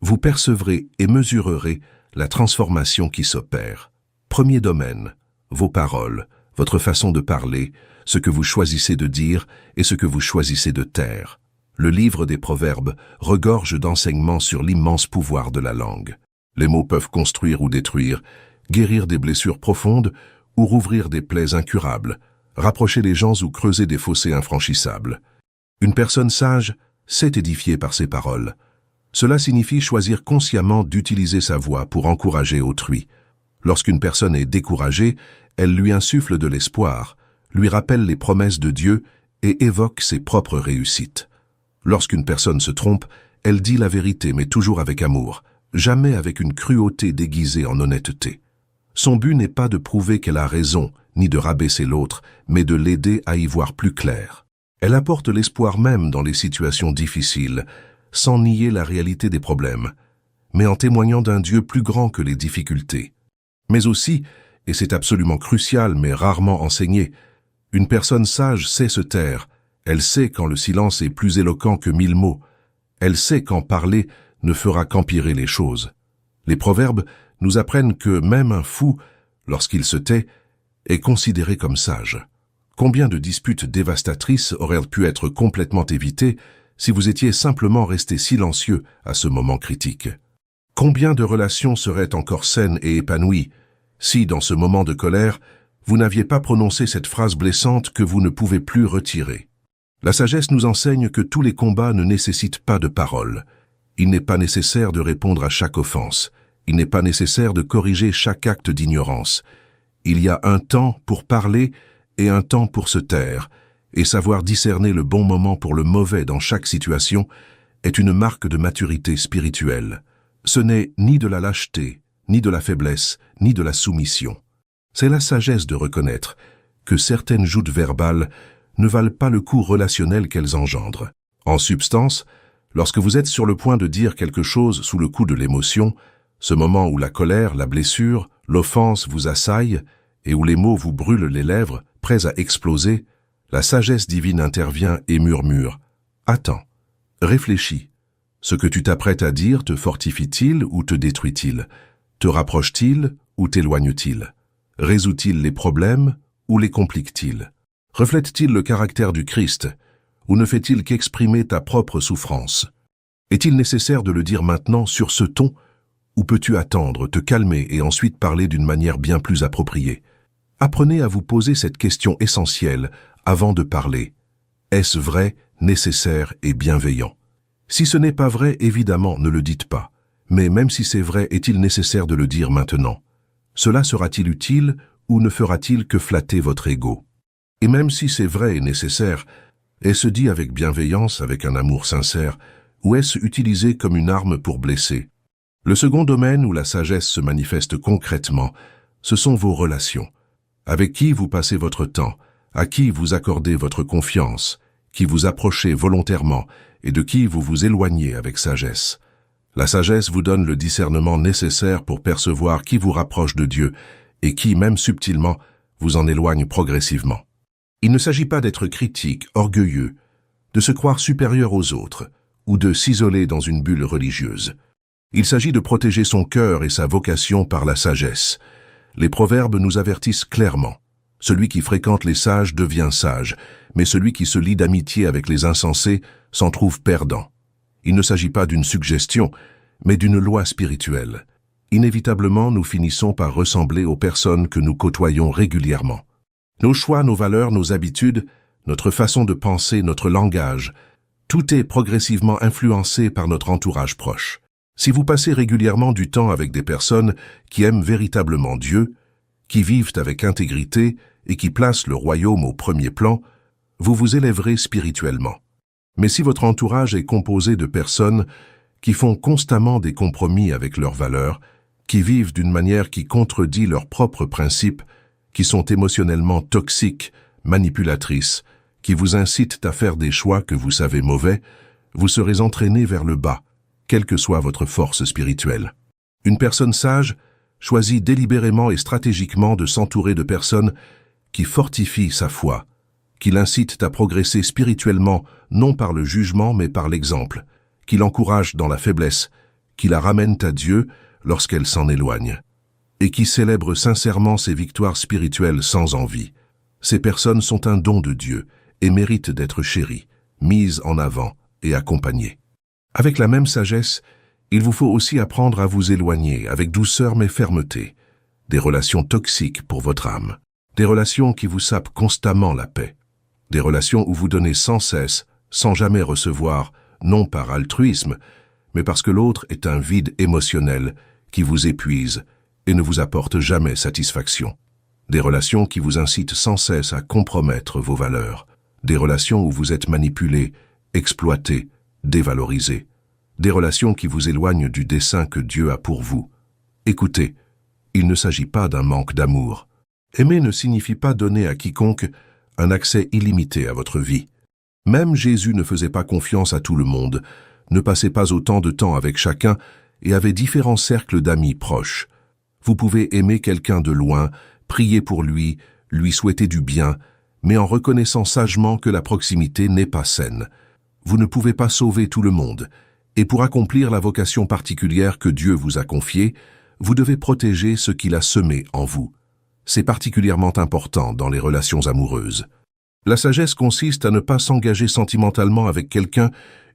vous percevrez et mesurerez la transformation qui s'opère. Premier domaine, vos paroles, votre façon de parler, ce que vous choisissez de dire et ce que vous choisissez de taire. Le livre des Proverbes regorge d'enseignements sur l'immense pouvoir de la langue. Les mots peuvent construire ou détruire, guérir des blessures profondes ou rouvrir des plaies incurables, rapprocher les gens ou creuser des fossés infranchissables. Une personne sage sait édifier par ses paroles. Cela signifie choisir consciemment d'utiliser sa voix pour encourager autrui. Lorsqu'une personne est découragée, elle lui insuffle de l'espoir, lui rappelle les promesses de Dieu et évoque ses propres réussites. Lorsqu'une personne se trompe, elle dit la vérité mais toujours avec amour, jamais avec une cruauté déguisée en honnêteté. Son but n'est pas de prouver qu'elle a raison, ni de rabaisser l'autre, mais de l'aider à y voir plus clair. Elle apporte l'espoir même dans les situations difficiles, sans nier la réalité des problèmes, mais en témoignant d'un Dieu plus grand que les difficultés. Mais aussi, et c'est absolument crucial mais rarement enseigné, une personne sage sait se taire, elle sait quand le silence est plus éloquent que 1000 mots, elle sait quand parler ne fera qu'empirer les choses. Les proverbes nous apprennent que même un fou, lorsqu'il se tait, est considéré comme sage. Combien de disputes dévastatrices auraient pu être complètement évitées si vous étiez simplement resté silencieux à ce moment critique? Combien de relations seraient encore saines et épanouies si, dans ce moment de colère, vous n'aviez pas prononcé cette phrase blessante que vous ne pouvez plus retirer? La sagesse nous enseigne que tous les combats ne nécessitent pas de paroles. Il n'est pas nécessaire de répondre à chaque offense. Il n'est pas nécessaire de corriger chaque acte d'ignorance. Il y a un temps pour parler et un temps pour se taire, et savoir discerner le bon moment pour le mauvais dans chaque situation est une marque de maturité spirituelle. Ce n'est ni de la lâcheté, ni de la faiblesse, ni de la soumission. C'est la sagesse de reconnaître que certaines joutes verbales ne valent pas le coût relationnel qu'elles engendrent. En substance, lorsque vous êtes sur le point de dire quelque chose sous le coup de l'émotion, ce moment où la colère, la blessure, l'offense vous assaillent et où les mots vous brûlent les lèvres, prêts à exploser, la sagesse divine intervient et murmure « Attends, réfléchis. Ce que tu t'apprêtes à dire te fortifie-t-il ou te détruit-il? Te rapproche-t-il ou t'éloigne-t-il? Résout-il les problèmes ou les complique-t-il? Reflète-t-il le caractère du Christ ou ne fait-il qu'exprimer ta propre souffrance? Est-il nécessaire de le dire maintenant sur ce ton ou peux-tu attendre, te calmer et ensuite parler d'une manière bien plus appropriée? Apprenez à vous poser cette question essentielle avant de parler. Est-ce vrai, nécessaire et bienveillant? Si ce n'est pas vrai, évidemment, ne le dites pas. Mais même si c'est vrai, est-il nécessaire de le dire maintenant? Cela sera-t-il utile ou ne fera-t-il que flatter votre ego? Et même si c'est vrai et nécessaire, est-ce dit avec bienveillance, avec un amour sincère, ou est-ce utilisé comme une arme pour blesser? Le second domaine où la sagesse se manifeste concrètement, ce sont vos relations. Avec qui vous passez votre temps, à qui vous accordez votre confiance, qui vous approchez volontairement et de qui vous vous éloignez avec sagesse. La sagesse vous donne le discernement nécessaire pour percevoir qui vous rapproche de Dieu et qui, même subtilement, vous en éloigne progressivement. Il ne s'agit pas d'être critique, orgueilleux, de se croire supérieur aux autres ou de s'isoler dans une bulle religieuse. Il s'agit de protéger son cœur et sa vocation par la sagesse. Les proverbes nous avertissent clairement. Celui qui fréquente les sages devient sage, mais celui qui se lie d'amitié avec les insensés s'en trouve perdant. Il ne s'agit pas d'une suggestion, mais d'une loi spirituelle. Inévitablement, nous finissons par ressembler aux personnes que nous côtoyons régulièrement. Nos choix, nos valeurs, nos habitudes, notre façon de penser, notre langage, tout est progressivement influencé par notre entourage proche. Si vous passez régulièrement du temps avec des personnes qui aiment véritablement Dieu, qui vivent avec intégrité et qui placent le royaume au premier plan, vous vous élèverez spirituellement. Mais si votre entourage est composé de personnes qui font constamment des compromis avec leurs valeurs, qui vivent d'une manière qui contredit leurs propres principes, qui sont émotionnellement toxiques, manipulatrices, qui vous incitent à faire des choix que vous savez mauvais, vous serez entraîné vers le bas, quelle que soit votre force spirituelle. Une personne sage choisit délibérément et stratégiquement de s'entourer de personnes qui fortifient sa foi, qui l'incitent à progresser spirituellement non par le jugement mais par l'exemple, qui l'encouragent dans la faiblesse, qui la ramènent à Dieu lorsqu'elle s'en éloigne, et qui célèbrent sincèrement ses victoires spirituelles sans envie. Ces personnes sont un don de Dieu et méritent d'être chéries, mises en avant et accompagnées. Avec la même sagesse, il vous faut aussi apprendre à vous éloigner avec douceur mais fermeté des relations toxiques pour votre âme, des relations qui vous sapent constamment la paix, des relations où vous donnez sans cesse, sans jamais recevoir, non par altruisme, mais parce que l'autre est un vide émotionnel qui vous épuise et ne vous apporte jamais satisfaction. Des relations qui vous incitent sans cesse à compromettre vos valeurs, des relations où vous êtes manipulé, exploité, dévalorisé, des relations qui vous éloignent du dessein que Dieu a pour vous. Écoutez, il ne s'agit pas d'un manque d'amour. Aimer ne signifie pas donner à quiconque un accès illimité à votre vie. Même Jésus ne faisait pas confiance à tout le monde, ne passait pas autant de temps avec chacun et avait différents cercles d'amis proches. Vous pouvez aimer quelqu'un de loin, prier pour lui souhaiter du bien, mais en reconnaissant sagement que la proximité n'est pas saine. Vous ne pouvez pas sauver tout le monde, et pour accomplir la vocation particulière que Dieu vous a confiée, vous devez protéger ce qu'il a semé en vous. C'est particulièrement important dans les relations amoureuses. La sagesse consiste à ne pas s'engager sentimentalement avec quelqu'un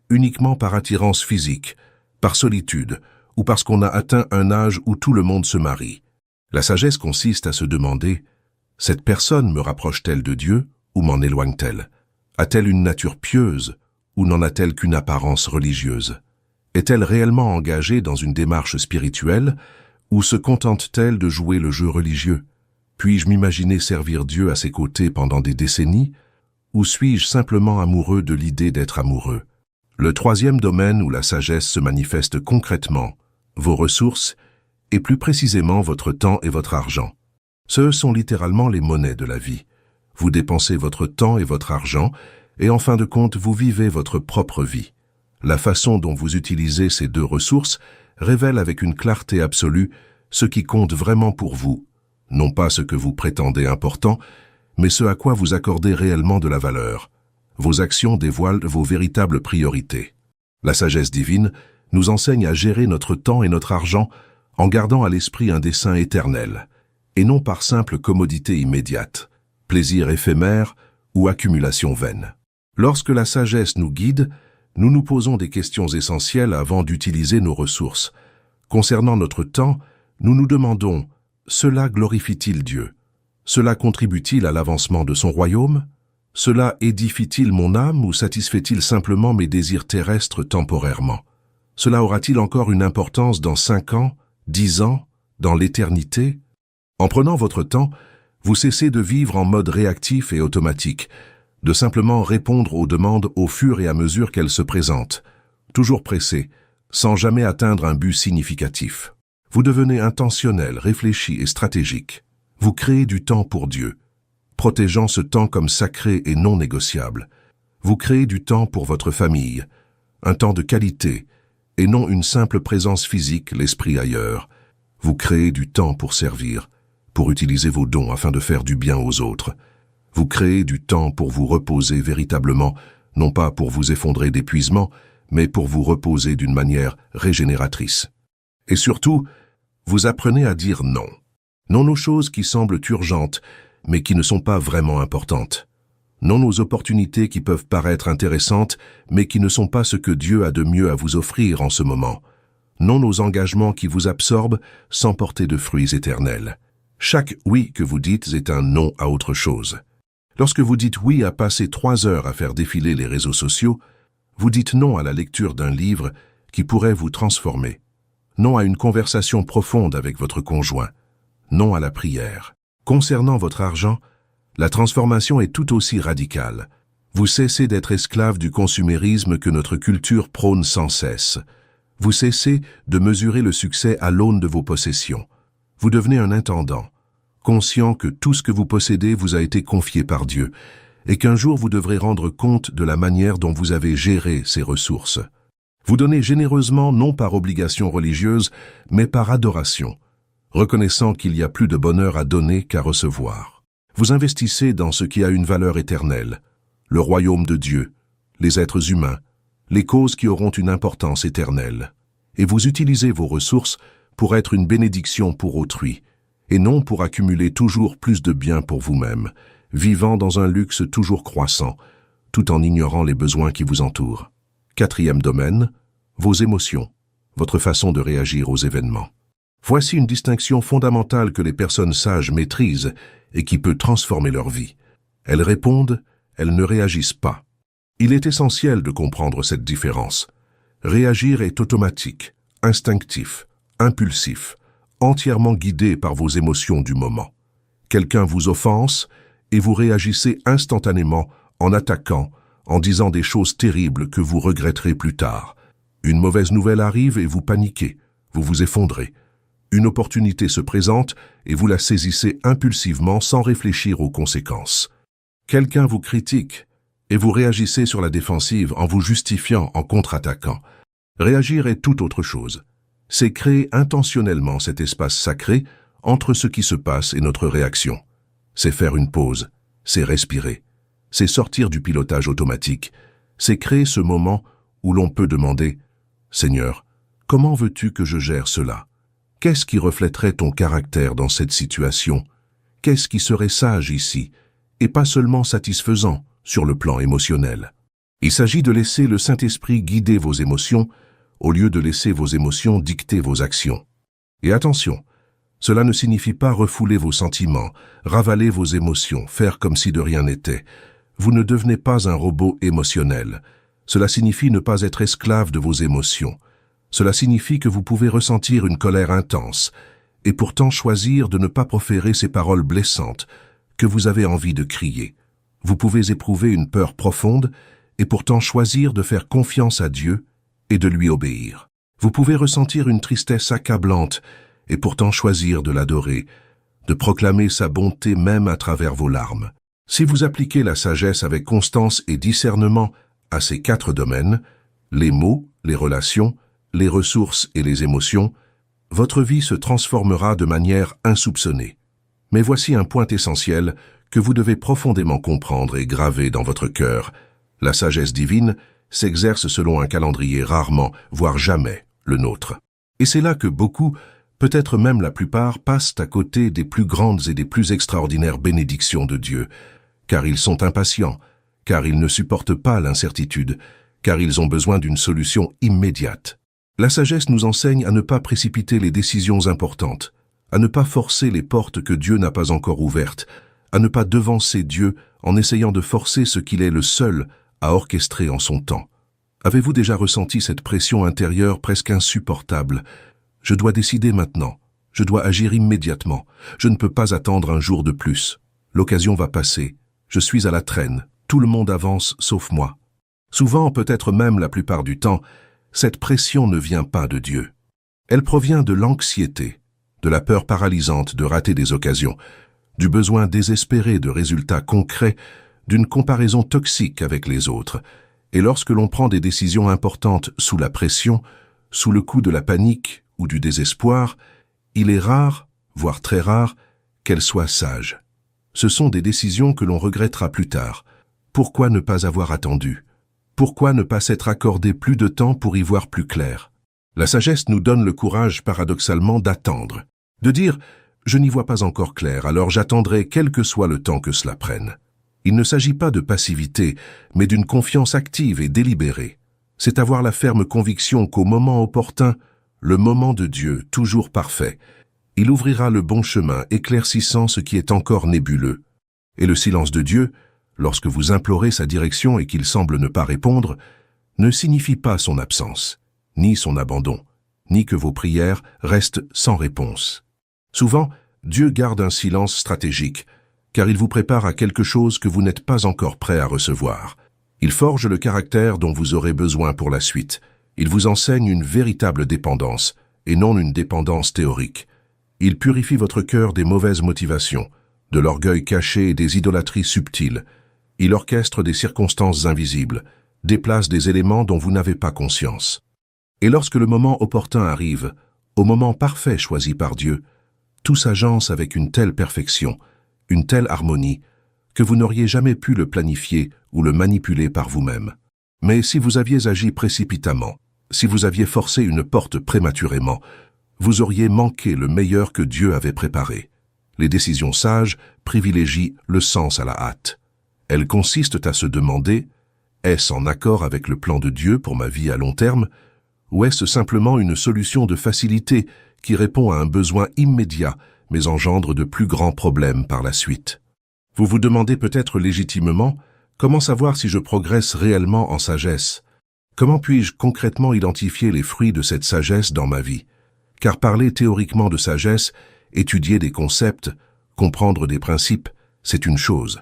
uniquement par attirance physique, par solitude, ou parce qu'on a atteint un âge où tout le monde se marie. La sagesse consiste à se demander « Cette personne me rapproche-t-elle de Dieu ou m'en éloigne-t-elle? A-t-elle une nature pieuse ou n'en a-t-elle qu'une apparence religieuse? Est-elle réellement engagée dans une démarche spirituelle ou se contente-t-elle de jouer le jeu religieux? Puis-je m'imaginer servir Dieu à ses côtés pendant des décennies ou suis-je simplement amoureux de l'idée d'être amoureux? » Le troisième domaine où la sagesse se manifeste concrètement, vos ressources, et plus précisément votre temps et votre argent. Ce sont littéralement les monnaies de la vie. Vous dépensez votre temps et votre argent, et en fin de compte, vous vivez votre propre vie. La façon dont vous utilisez ces deux ressources révèle avec une clarté absolue ce qui compte vraiment pour vous, non pas ce que vous prétendez important, mais ce à quoi vous accordez réellement de la valeur. Vos actions dévoilent vos véritables priorités. La sagesse divine nous enseigne à gérer notre temps et notre argent en gardant à l'esprit un dessein éternel, et non par simple commodité immédiate, plaisir éphémère ou accumulation vaine. Lorsque la sagesse nous guide, nous nous posons des questions essentielles avant d'utiliser nos ressources. Concernant notre temps, nous nous demandons « Cela glorifie-t-il Dieu? Cela contribue-t-il à l'avancement de son royaume? Cela édifie-t-il mon âme ou satisfait-il simplement mes désirs terrestres temporairement? Cela aura-t-il encore une importance dans 5 ans, 10 ans, dans l'éternité? » En prenant votre temps, vous cessez de vivre en mode réactif et automatique, de simplement répondre aux demandes au fur et à mesure qu'elles se présentent, toujours pressé, sans jamais atteindre un but significatif. Vous devenez intentionnel, réfléchi et stratégique. Vous créez du temps pour Dieu, protégeant ce temps comme sacré et non négociable. Vous créez du temps pour votre famille, un temps de qualité, et non une simple présence physique, l'esprit ailleurs. Vous créez du temps pour servir, pour utiliser vos dons afin de faire du bien aux autres. Vous créez du temps pour vous reposer véritablement, non pas pour vous effondrer d'épuisement, mais pour vous reposer d'une manière régénératrice. Et surtout, vous apprenez à dire non. Non aux choses qui semblent urgentes, mais qui ne sont pas vraiment importantes. Non aux opportunités qui peuvent paraître intéressantes, mais qui ne sont pas ce que Dieu a de mieux à vous offrir en ce moment. Non aux engagements qui vous absorbent sans porter de fruits éternels. Chaque oui que vous dites est un non à autre chose. Lorsque vous dites oui à passer 3 heures à faire défiler les réseaux sociaux, vous dites non à la lecture d'un livre qui pourrait vous transformer. Non à une conversation profonde avec votre conjoint. Non à la prière. Concernant votre argent, la transformation est tout aussi radicale. Vous cessez d'être esclave du consumérisme que notre culture prône sans cesse. Vous cessez de mesurer le succès à l'aune de vos possessions. Vous devenez un intendant, conscient que tout ce que vous possédez vous a été confié par Dieu et qu'un jour vous devrez rendre compte de la manière dont vous avez géré ces ressources. Vous donnez généreusement non par obligation religieuse, mais par adoration, reconnaissant qu'il y a plus de bonheur à donner qu'à recevoir. Vous investissez dans ce qui a une valeur éternelle, le royaume de Dieu, les êtres humains, les causes qui auront une importance éternelle. Et vous utilisez vos ressources pour être une bénédiction pour autrui, et non pour accumuler toujours plus de biens pour vous-même, vivant dans un luxe toujours croissant, tout en ignorant les besoins qui vous entourent. Quatrième domaine, vos émotions, votre façon de réagir aux événements. Voici une distinction fondamentale que les personnes sages maîtrisent et qui peut transformer leur vie. Elles répondent, elles ne réagissent pas. Il est essentiel de comprendre cette différence. Réagir est automatique, instinctif, impulsif, entièrement guidé par vos émotions du moment. Quelqu'un vous offense et vous réagissez instantanément en attaquant, en disant des choses terribles que vous regretterez plus tard. Une mauvaise nouvelle arrive et vous paniquez, vous vous effondrez. Une opportunité se présente et vous la saisissez impulsivement sans réfléchir aux conséquences. Quelqu'un vous critique et vous réagissez sur la défensive en vous justifiant, en contre-attaquant. Réagir est tout autre chose. C'est créer intentionnellement cet espace sacré entre ce qui se passe et notre réaction. C'est faire une pause, c'est respirer, c'est sortir du pilotage automatique, c'est créer ce moment où l'on peut demander « Seigneur, comment veux-tu que je gère cela ? Qu'est-ce qui reflèterait ton caractère dans cette situation? Qu'est-ce qui serait sage ici? et pas seulement satisfaisant sur le plan émotionnel. Il s'agit de laisser le Saint-Esprit guider vos émotions au lieu de laisser vos émotions dicter vos actions. Et attention, cela ne signifie pas refouler vos sentiments, ravaler vos émotions, faire comme si de rien n'était. Vous ne devenez pas un robot émotionnel. Cela signifie ne pas être esclave de vos émotions. Cela signifie que vous pouvez ressentir une colère intense et pourtant choisir de ne pas proférer ces paroles blessantes que vous avez envie de crier. Vous pouvez éprouver une peur profonde et pourtant choisir de faire confiance à Dieu et de lui obéir. Vous pouvez ressentir une tristesse accablante et pourtant choisir de l'adorer, de proclamer sa bonté même à travers vos larmes. Si vous appliquez la sagesse avec constance et discernement à ces 4 domaines, les mots, les relations, les ressources et les émotions, votre vie se transformera de manière insoupçonnée. Mais voici un point essentiel que vous devez profondément comprendre et graver dans votre cœur. La sagesse divine s'exerce selon un calendrier rarement, voire jamais, le nôtre. Et c'est là que beaucoup, peut-être même la plupart, passent à côté des plus grandes et des plus extraordinaires bénédictions de Dieu, car ils sont impatients, car ils ne supportent pas l'incertitude, car ils ont besoin d'une solution immédiate. La sagesse nous enseigne à ne pas précipiter les décisions importantes, à ne pas forcer les portes que Dieu n'a pas encore ouvertes, à ne pas devancer Dieu en essayant de forcer ce qu'il est le seul à orchestrer en son temps. Avez-vous déjà ressenti cette pression intérieure presque insupportable? Je dois décider maintenant, je dois agir immédiatement, je ne peux pas attendre un jour de plus. L'occasion va passer, je suis à la traîne, tout le monde avance sauf moi. Souvent, peut-être même la plupart du temps, cette pression ne vient pas de Dieu. Elle provient de l'anxiété, de la peur paralysante de rater des occasions, du besoin désespéré de résultats concrets, d'une comparaison toxique avec les autres. Et lorsque l'on prend des décisions importantes sous la pression, sous le coup de la panique ou du désespoir, il est rare, voire très rare, qu'elles soient sages. Ce sont des décisions que l'on regrettera plus tard. Pourquoi ne pas avoir attendu? Pourquoi ne pas s'être accordé plus de temps pour y voir plus clair? La sagesse nous donne le courage, paradoxalement, d'attendre, de dire « je n'y vois pas encore clair, alors j'attendrai quel que soit le temps que cela prenne ». Il ne s'agit pas de passivité, mais d'une confiance active et délibérée. C'est avoir la ferme conviction qu'au moment opportun, le moment de Dieu, toujours parfait, il ouvrira le bon chemin, éclaircissant ce qui est encore nébuleux. Et le silence de Dieu, lorsque vous implorez sa direction et qu'il semble ne pas répondre, ne signifie pas son absence, ni son abandon, ni que vos prières restent sans réponse. Souvent, Dieu garde un silence stratégique, car il vous prépare à quelque chose que vous n'êtes pas encore prêt à recevoir. Il forge le caractère dont vous aurez besoin pour la suite. Il vous enseigne une véritable dépendance, et non une dépendance théorique. Il purifie votre cœur des mauvaises motivations, de l'orgueil caché et des idolâtries subtiles. Il orchestre des circonstances invisibles, déplace des éléments dont vous n'avez pas conscience. Et lorsque le moment opportun arrive, au moment parfait choisi par Dieu, tout s'agence avec une telle perfection, une telle harmonie, que vous n'auriez jamais pu le planifier ou le manipuler par vous-même. Mais si vous aviez agi précipitamment, si vous aviez forcé une porte prématurément, vous auriez manqué le meilleur que Dieu avait préparé. Les décisions sages privilégient le sens à la hâte. Elles consistent à se demander, est-ce en accord avec le plan de Dieu pour ma vie à long terme, ou est-ce simplement une solution de facilité qui répond à un besoin immédiat mais engendre de plus grands problèmes par la suite? Vous vous demandez peut-être légitimement, comment savoir si je progresse réellement en sagesse? Comment puis-je concrètement identifier les fruits de cette sagesse dans ma vie? Car parler théoriquement de sagesse, étudier des concepts, comprendre des principes, c'est une chose.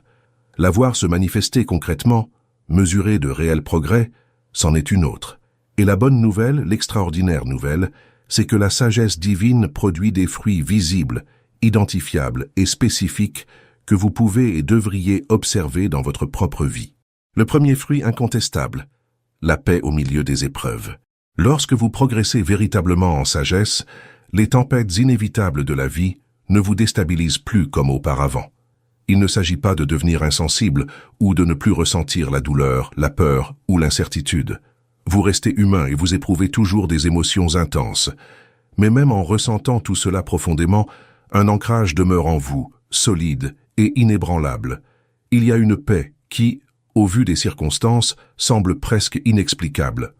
La voir se manifester concrètement, mesurer de réels progrès, c'en est une autre. Et la bonne nouvelle, l'extraordinaire nouvelle, c'est que la sagesse divine produit des fruits visibles, identifiables et spécifiques que vous pouvez et devriez observer dans votre propre vie. Le premier fruit incontestable, la paix au milieu des épreuves. Lorsque vous progressez véritablement en sagesse, les tempêtes inévitables de la vie ne vous déstabilisent plus comme auparavant. Il ne s'agit pas de devenir insensible ou de ne plus ressentir la douleur, la peur ou l'incertitude. Vous restez humain et vous éprouvez toujours des émotions intenses. Mais même en ressentant tout cela profondément, un ancrage demeure en vous, solide et inébranlable. Il y a une paix qui, au vu des circonstances, semble presque inexplicable.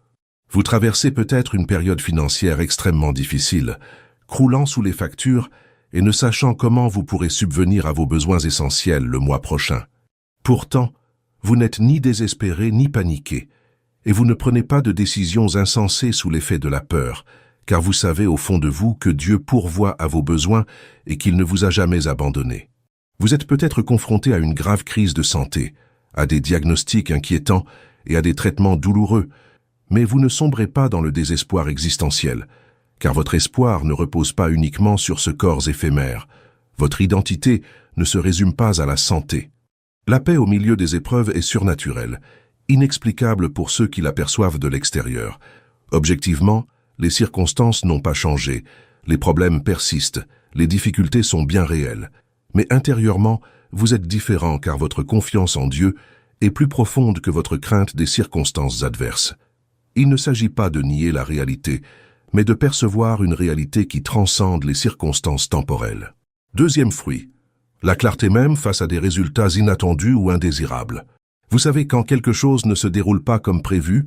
Vous traversez peut-être une période financière extrêmement difficile, croulant sous les factures et ne sachant comment vous pourrez subvenir à vos besoins essentiels le mois prochain. Pourtant, vous n'êtes ni désespéré ni paniqué, et vous ne prenez pas de décisions insensées sous l'effet de la peur, car vous savez au fond de vous que Dieu pourvoit à vos besoins et qu'il ne vous a jamais abandonné. Vous êtes peut-être confronté à une grave crise de santé, à des diagnostics inquiétants et à des traitements douloureux, mais vous ne sombrez pas dans le désespoir existentiel, car votre espoir ne repose pas uniquement sur ce corps éphémère. Votre identité ne se résume pas à la santé. La paix au milieu des épreuves est surnaturelle, inexplicable pour ceux qui l'aperçoivent de l'extérieur. Objectivement, les circonstances n'ont pas changé, les problèmes persistent, les difficultés sont bien réelles. Mais intérieurement, vous êtes différent car votre confiance en Dieu est plus profonde que votre crainte des circonstances adverses. Il ne s'agit pas de nier la réalité, mais de percevoir une réalité qui transcende les circonstances temporelles. Deuxième fruit, la clarté même face à des résultats inattendus ou indésirables. Vous savez quand quelque chose ne se déroule pas comme prévu,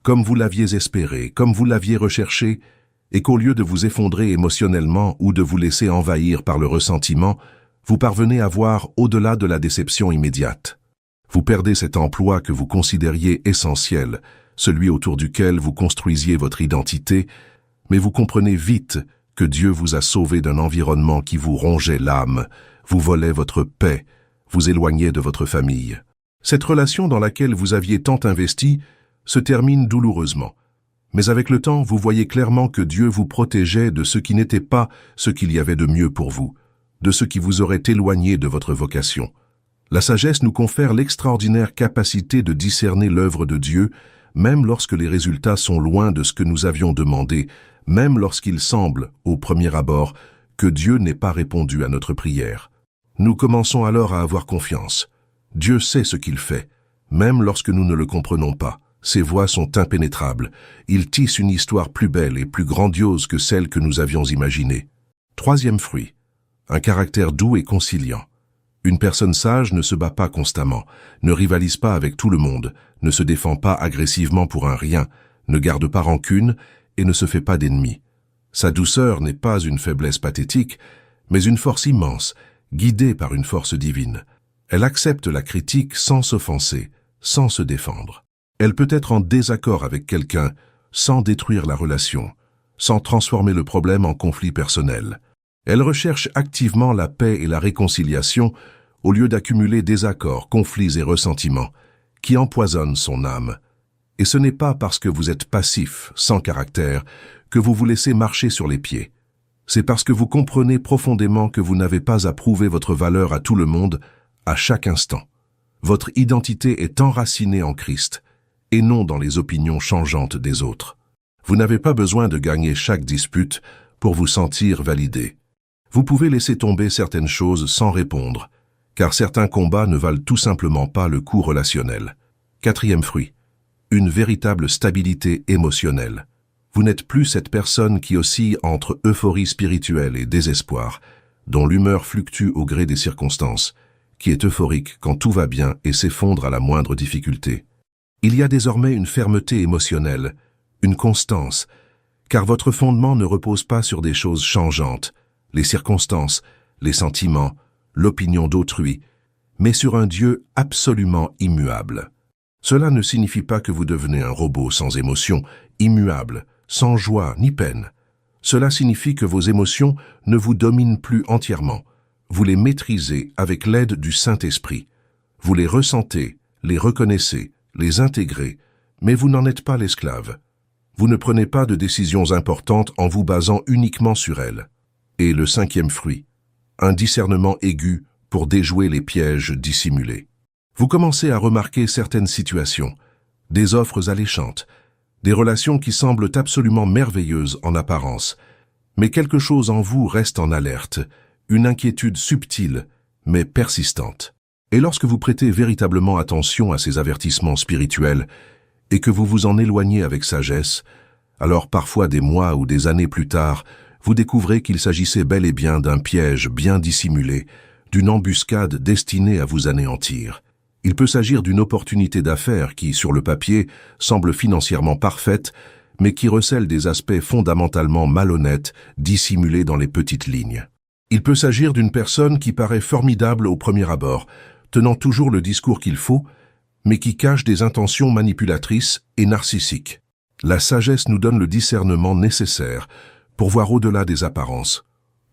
comme vous l'aviez espéré, comme vous l'aviez recherché, et qu'au lieu de vous effondrer émotionnellement ou de vous laisser envahir par le ressentiment, vous parvenez à voir au-delà de la déception immédiate. Vous perdez cet emploi que vous considériez essentiel, celui autour duquel vous construisiez votre identité, mais vous comprenez vite que Dieu vous a sauvé d'un environnement qui vous rongeait l'âme, vous volait votre paix, vous éloignait de votre famille. Cette relation dans laquelle vous aviez tant investi se termine douloureusement. Mais avec le temps, vous voyez clairement que Dieu vous protégeait de ce qui n'était pas ce qu'il y avait de mieux pour vous, de ce qui vous aurait éloigné de votre vocation. La sagesse nous confère l'extraordinaire capacité de discerner l'œuvre de Dieu, même lorsque les résultats sont loin de ce que nous avions demandé, même lorsqu'il semble, au premier abord, que Dieu n'ait pas répondu à notre prière. Nous commençons alors à avoir confiance. Dieu sait ce qu'il fait, même lorsque nous ne le comprenons pas. Ses voies sont impénétrables. Il tisse une histoire plus belle et plus grandiose que celle que nous avions imaginée. Troisième fruit, un caractère doux et conciliant. Une personne sage ne se bat pas constamment, ne rivalise pas avec tout le monde, ne se défend pas agressivement pour un rien, ne garde pas rancune et ne se fait pas d'ennemis. Sa douceur n'est pas une faiblesse pathétique, mais une force immense, guidée par une force divine. Elle accepte la critique sans s'offenser, sans se défendre. Elle peut être en désaccord avec quelqu'un sans détruire la relation, sans transformer le problème en conflit personnel. Elle recherche activement la paix et la réconciliation au lieu d'accumuler désaccords, conflits et ressentiments qui empoisonnent son âme. Et ce n'est pas parce que vous êtes passif, sans caractère, que vous vous laissez marcher sur les pieds. C'est parce que vous comprenez profondément que vous n'avez pas à prouver votre valeur à tout le monde, à chaque instant. Votre identité est enracinée en Christ, et non dans les opinions changeantes des autres. Vous n'avez pas besoin de gagner chaque dispute pour vous sentir validé. Vous pouvez laisser tomber certaines choses sans répondre, car certains combats ne valent tout simplement pas le coup relationnel. Quatrième fruit, une véritable stabilité émotionnelle. Vous n'êtes plus cette personne qui oscille entre euphorie spirituelle et désespoir, dont l'humeur fluctue au gré des circonstances, qui est euphorique quand tout va bien et s'effondre à la moindre difficulté. Il y a désormais une fermeté émotionnelle, une constance, car votre fondement ne repose pas sur des choses changeantes, les circonstances, les sentiments, l'opinion d'autrui, mais sur un Dieu absolument immuable. Cela ne signifie pas que vous devenez un robot sans émotion, immuable, sans joie ni peine. Cela signifie que vos émotions ne vous dominent plus entièrement. Vous les maîtrisez avec l'aide du Saint-Esprit. Vous les ressentez, les reconnaissez, les intégrez, mais vous n'en êtes pas l'esclave. Vous ne prenez pas de décisions importantes en vous basant uniquement sur elles. Et le cinquième fruit, un discernement aigu pour déjouer les pièges dissimulés. Vous commencez à remarquer certaines situations, des offres alléchantes, des relations qui semblent absolument merveilleuses en apparence, mais quelque chose en vous reste en alerte, une inquiétude subtile, mais persistante. Et lorsque vous prêtez véritablement attention à ces avertissements spirituels et que vous vous en éloignez avec sagesse, alors parfois des mois ou des années plus tard, vous découvrez qu'il s'agissait bel et bien d'un piège bien dissimulé, d'une embuscade destinée à vous anéantir. Il peut s'agir d'une opportunité d'affaires qui, sur le papier, semble financièrement parfaite, mais qui recèle des aspects fondamentalement malhonnêtes dissimulés dans les petites lignes. Il peut s'agir d'une personne qui paraît formidable au premier abord, tenant toujours le discours qu'il faut, mais qui cache des intentions manipulatrices et narcissiques. La sagesse nous donne le discernement nécessaire pour voir au-delà des apparences,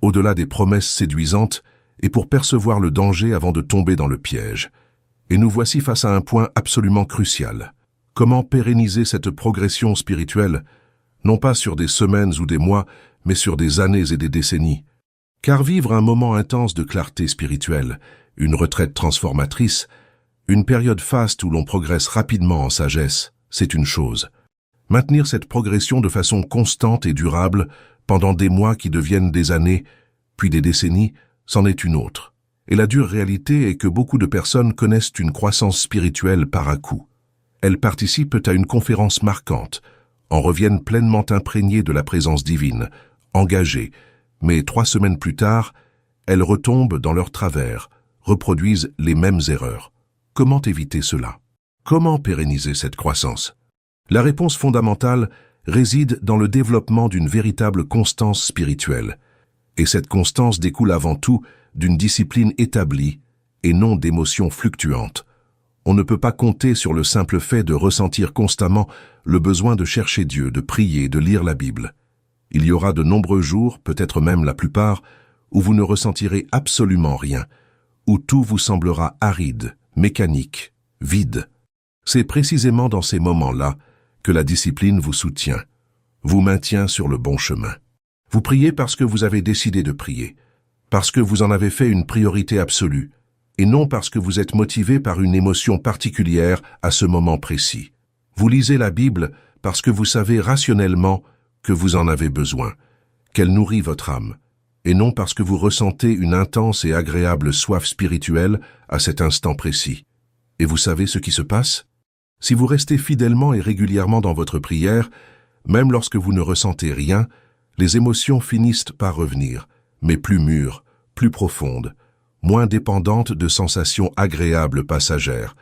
au-delà des promesses séduisantes et pour percevoir le danger avant de tomber dans le piège. Et nous voici face à un point absolument crucial. Comment pérenniser cette progression spirituelle, non pas sur des semaines ou des mois, mais sur des années et des décennies? Car vivre un moment intense de clarté spirituelle, une retraite transformatrice, une période faste où l'on progresse rapidement en sagesse, c'est une chose. Maintenir cette progression de façon constante et durable pendant des mois qui deviennent des années, puis des décennies, c'en est une autre. Et la dure réalité est que beaucoup de personnes connaissent une croissance spirituelle par à-coup. Elles participent à une conférence marquante, en reviennent pleinement imprégnées de la présence divine, engagées, mais 3 semaines plus tard, elles retombent dans leurs travers, reproduisent les mêmes erreurs. Comment éviter cela? Comment pérenniser cette croissance? La réponse fondamentale réside dans le développement d'une véritable constance spirituelle. Et cette constance découle avant tout d'une discipline établie et non d'émotions fluctuantes. On ne peut pas compter sur le simple fait de ressentir constamment le besoin de chercher Dieu, de prier, de lire la Bible. Il y aura de nombreux jours, peut-être même la plupart, où vous ne ressentirez absolument rien, où tout vous semblera aride, mécanique, vide. C'est précisément dans ces moments-là que la discipline vous soutient, vous maintient sur le bon chemin. Vous priez parce que vous avez décidé de prier, parce que vous en avez fait une priorité absolue, et non parce que vous êtes motivé par une émotion particulière à ce moment précis. Vous lisez la Bible parce que vous savez rationnellement que vous en avez besoin, qu'elle nourrit votre âme, et non parce que vous ressentez une intense et agréable soif spirituelle à cet instant précis. Et vous savez ce qui se passe? Si vous restez fidèlement et régulièrement dans votre prière, même lorsque vous ne ressentez rien, les émotions finissent par revenir, mais plus mûres, plus profondes, moins dépendantes de sensations agréables passagères,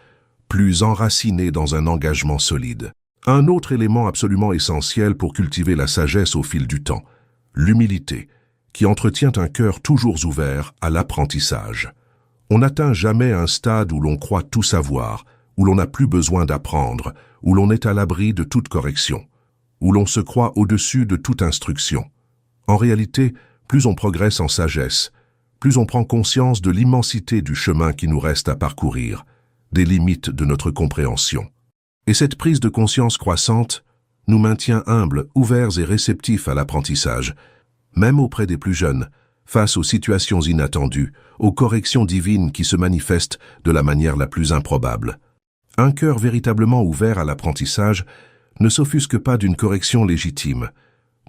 plus enracinées dans un engagement solide. Un autre élément absolument essentiel pour cultiver la sagesse au fil du temps, l'humilité, qui entretient un cœur toujours ouvert à l'apprentissage. On n'atteint jamais un stade où l'on croit tout savoir, où l'on n'a plus besoin d'apprendre, où l'on est à l'abri de toute correction, où l'on se croit au-dessus de toute instruction. En réalité, plus on progresse en sagesse, plus on prend conscience de l'immensité du chemin qui nous reste à parcourir, des limites de notre compréhension. Et cette prise de conscience croissante nous maintient humbles, ouverts et réceptifs à l'apprentissage, même auprès des plus jeunes, face aux situations inattendues, aux corrections divines qui se manifestent de la manière la plus improbable. Un cœur véritablement ouvert à l'apprentissage ne s'offusque pas d'une correction légitime,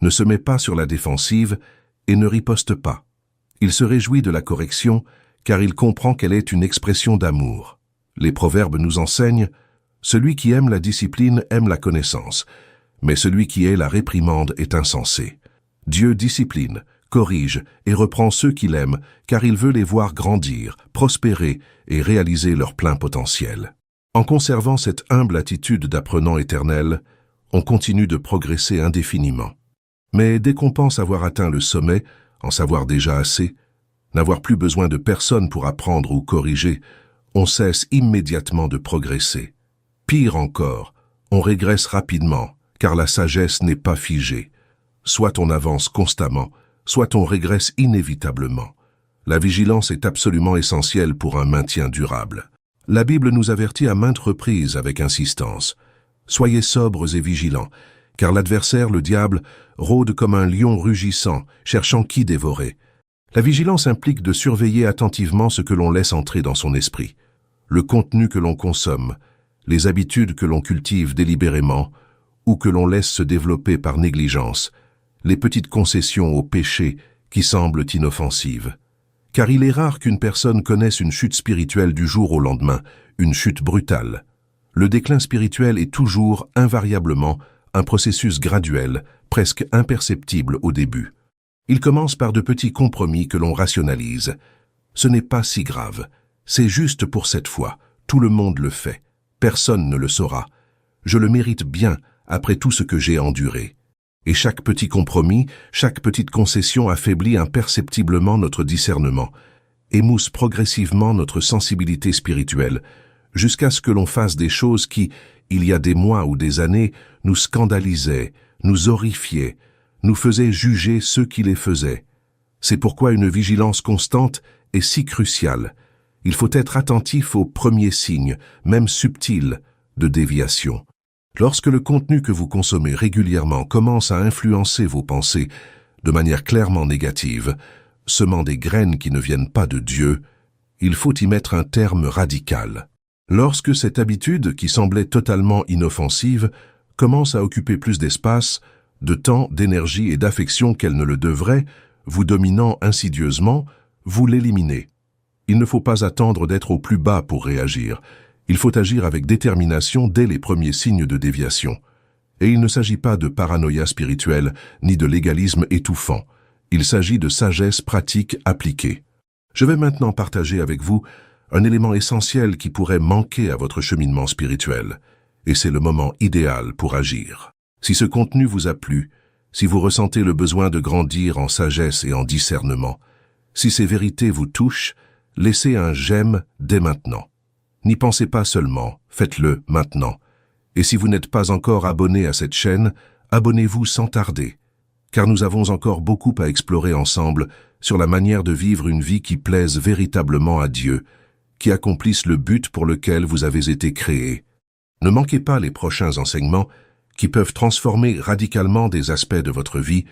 ne se met pas sur la défensive et ne riposte pas. Il se réjouit de la correction car il comprend qu'elle est une expression d'amour. Les proverbes nous enseignent « Celui qui aime la discipline aime la connaissance, mais celui qui hait la réprimande est insensé. Dieu discipline, corrige et reprend ceux qu'il aime car il veut les voir grandir, prospérer et réaliser leur plein potentiel. » En conservant cette humble attitude d'apprenant éternel, on continue de progresser indéfiniment. Mais dès qu'on pense avoir atteint le sommet, en savoir déjà assez, n'avoir plus besoin de personne pour apprendre ou corriger, on cesse immédiatement de progresser. Pire encore, on régresse rapidement, car la sagesse n'est pas figée. Soit on avance constamment, soit on régresse inévitablement. La vigilance est absolument essentielle pour un maintien durable. La Bible nous avertit à maintes reprises avec insistance. Soyez sobres et vigilants, car l'adversaire, le diable, rôde comme un lion rugissant, cherchant qui dévorer. La vigilance implique de surveiller attentivement ce que l'on laisse entrer dans son esprit, le contenu que l'on consomme, les habitudes que l'on cultive délibérément ou que l'on laisse se développer par négligence, les petites concessions au péché qui semblent inoffensives. Car il est rare qu'une personne connaisse une chute spirituelle du jour au lendemain, une chute brutale. Le déclin spirituel est toujours, invariablement, un processus graduel, presque imperceptible au début. Il commence par de petits compromis que l'on rationalise. Ce n'est pas si grave. C'est juste pour cette fois. Tout le monde le fait. Personne ne le saura. Je le mérite bien après tout ce que j'ai enduré. Et chaque petit compromis, chaque petite concession affaiblit imperceptiblement notre discernement, émousse progressivement notre sensibilité spirituelle, jusqu'à ce que l'on fasse des choses qui, il y a des mois ou des années, nous scandalisaient, nous horrifiaient, nous faisaient juger ceux qui les faisaient. C'est pourquoi une vigilance constante est si cruciale. Il faut être attentif aux premiers signes, même subtils, de déviation. Lorsque le contenu que vous consommez régulièrement commence à influencer vos pensées de manière clairement négative, semant des graines qui ne viennent pas de Dieu, il faut y mettre un terme radical. Lorsque cette habitude, qui semblait totalement inoffensive, commence à occuper plus d'espace, de temps, d'énergie et d'affection qu'elle ne le devrait, vous dominant insidieusement, vous l'éliminez. Il ne faut pas attendre d'être au plus bas pour réagir. Il faut agir avec détermination dès les premiers signes de déviation. Et il ne s'agit pas de paranoïa spirituelle, ni de légalisme étouffant. Il s'agit de sagesse pratique appliquée. Je vais maintenant partager avec vous un élément essentiel qui pourrait manquer à votre cheminement spirituel. Et c'est le moment idéal pour agir. Si ce contenu vous a plu, si vous ressentez le besoin de grandir en sagesse et en discernement, si ces vérités vous touchent, laissez un j'aime dès maintenant. N'y pensez pas seulement, faites-le maintenant. Et si vous n'êtes pas encore abonné à cette chaîne, abonnez-vous sans tarder, car nous avons encore beaucoup à explorer ensemble sur la manière de vivre une vie qui plaise véritablement à Dieu, qui accomplisse le but pour lequel vous avez été créés. Ne manquez pas les prochains enseignements qui peuvent transformer radicalement des aspects de votre vie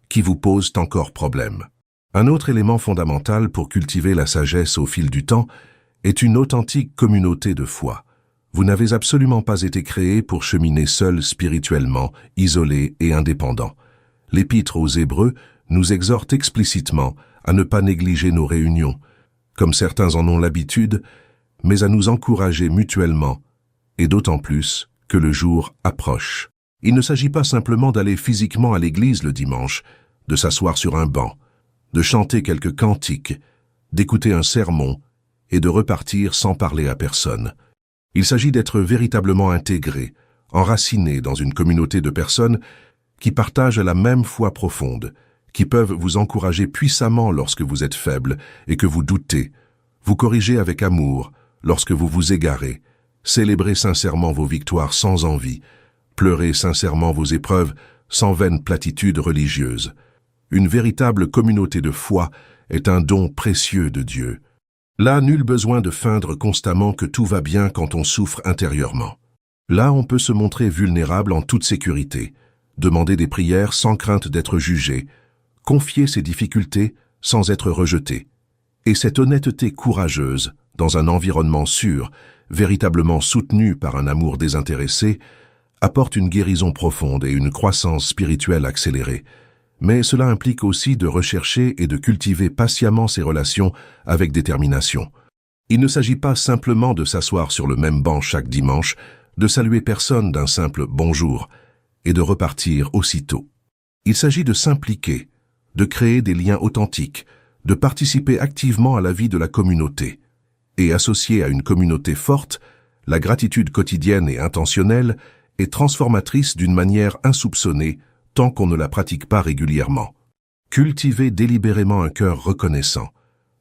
qui vous posent encore problème. Un autre élément fondamental pour cultiver la sagesse au fil du temps est une authentique communauté de foi. Vous n'avez absolument pas été créé pour cheminer seul spirituellement, isolé et indépendant. L'Épître aux Hébreux nous exhorte explicitement à ne pas négliger nos réunions, comme certains en ont l'habitude, mais à nous encourager mutuellement, et d'autant plus que le jour approche. Il ne s'agit pas simplement d'aller physiquement à l'église le dimanche, de s'asseoir sur un banc, de chanter quelques cantiques, d'écouter un sermon, et de repartir sans parler à personne. Il s'agit d'être véritablement intégré, enraciné dans une communauté de personnes qui partagent la même foi profonde, qui peuvent vous encourager puissamment lorsque vous êtes faible et que vous doutez, vous corriger avec amour lorsque vous vous égarez, célébrer sincèrement vos victoires sans envie, pleurer sincèrement vos épreuves sans vaine platitude religieuse. Une véritable communauté de foi est un don précieux de Dieu. Là, nul besoin de feindre constamment que tout va bien quand on souffre intérieurement. Là, on peut se montrer vulnérable en toute sécurité, demander des prières sans crainte d'être jugé, confier ses difficultés sans être rejeté. Et cette honnêteté courageuse, dans un environnement sûr, véritablement soutenu par un amour désintéressé, apporte une guérison profonde et une croissance spirituelle accélérée. Mais cela implique aussi de rechercher et de cultiver patiemment ces relations avec détermination. Il ne s'agit pas simplement de s'asseoir sur le même banc chaque dimanche, de saluer personne d'un simple « bonjour » et de repartir aussitôt. Il s'agit de s'impliquer, de créer des liens authentiques, de participer activement à la vie de la communauté. Et associé à une communauté forte, la gratitude quotidienne et intentionnelle est transformatrice d'une manière insoupçonnée, tant qu'on ne la pratique pas régulièrement. Cultiver délibérément un cœur reconnaissant.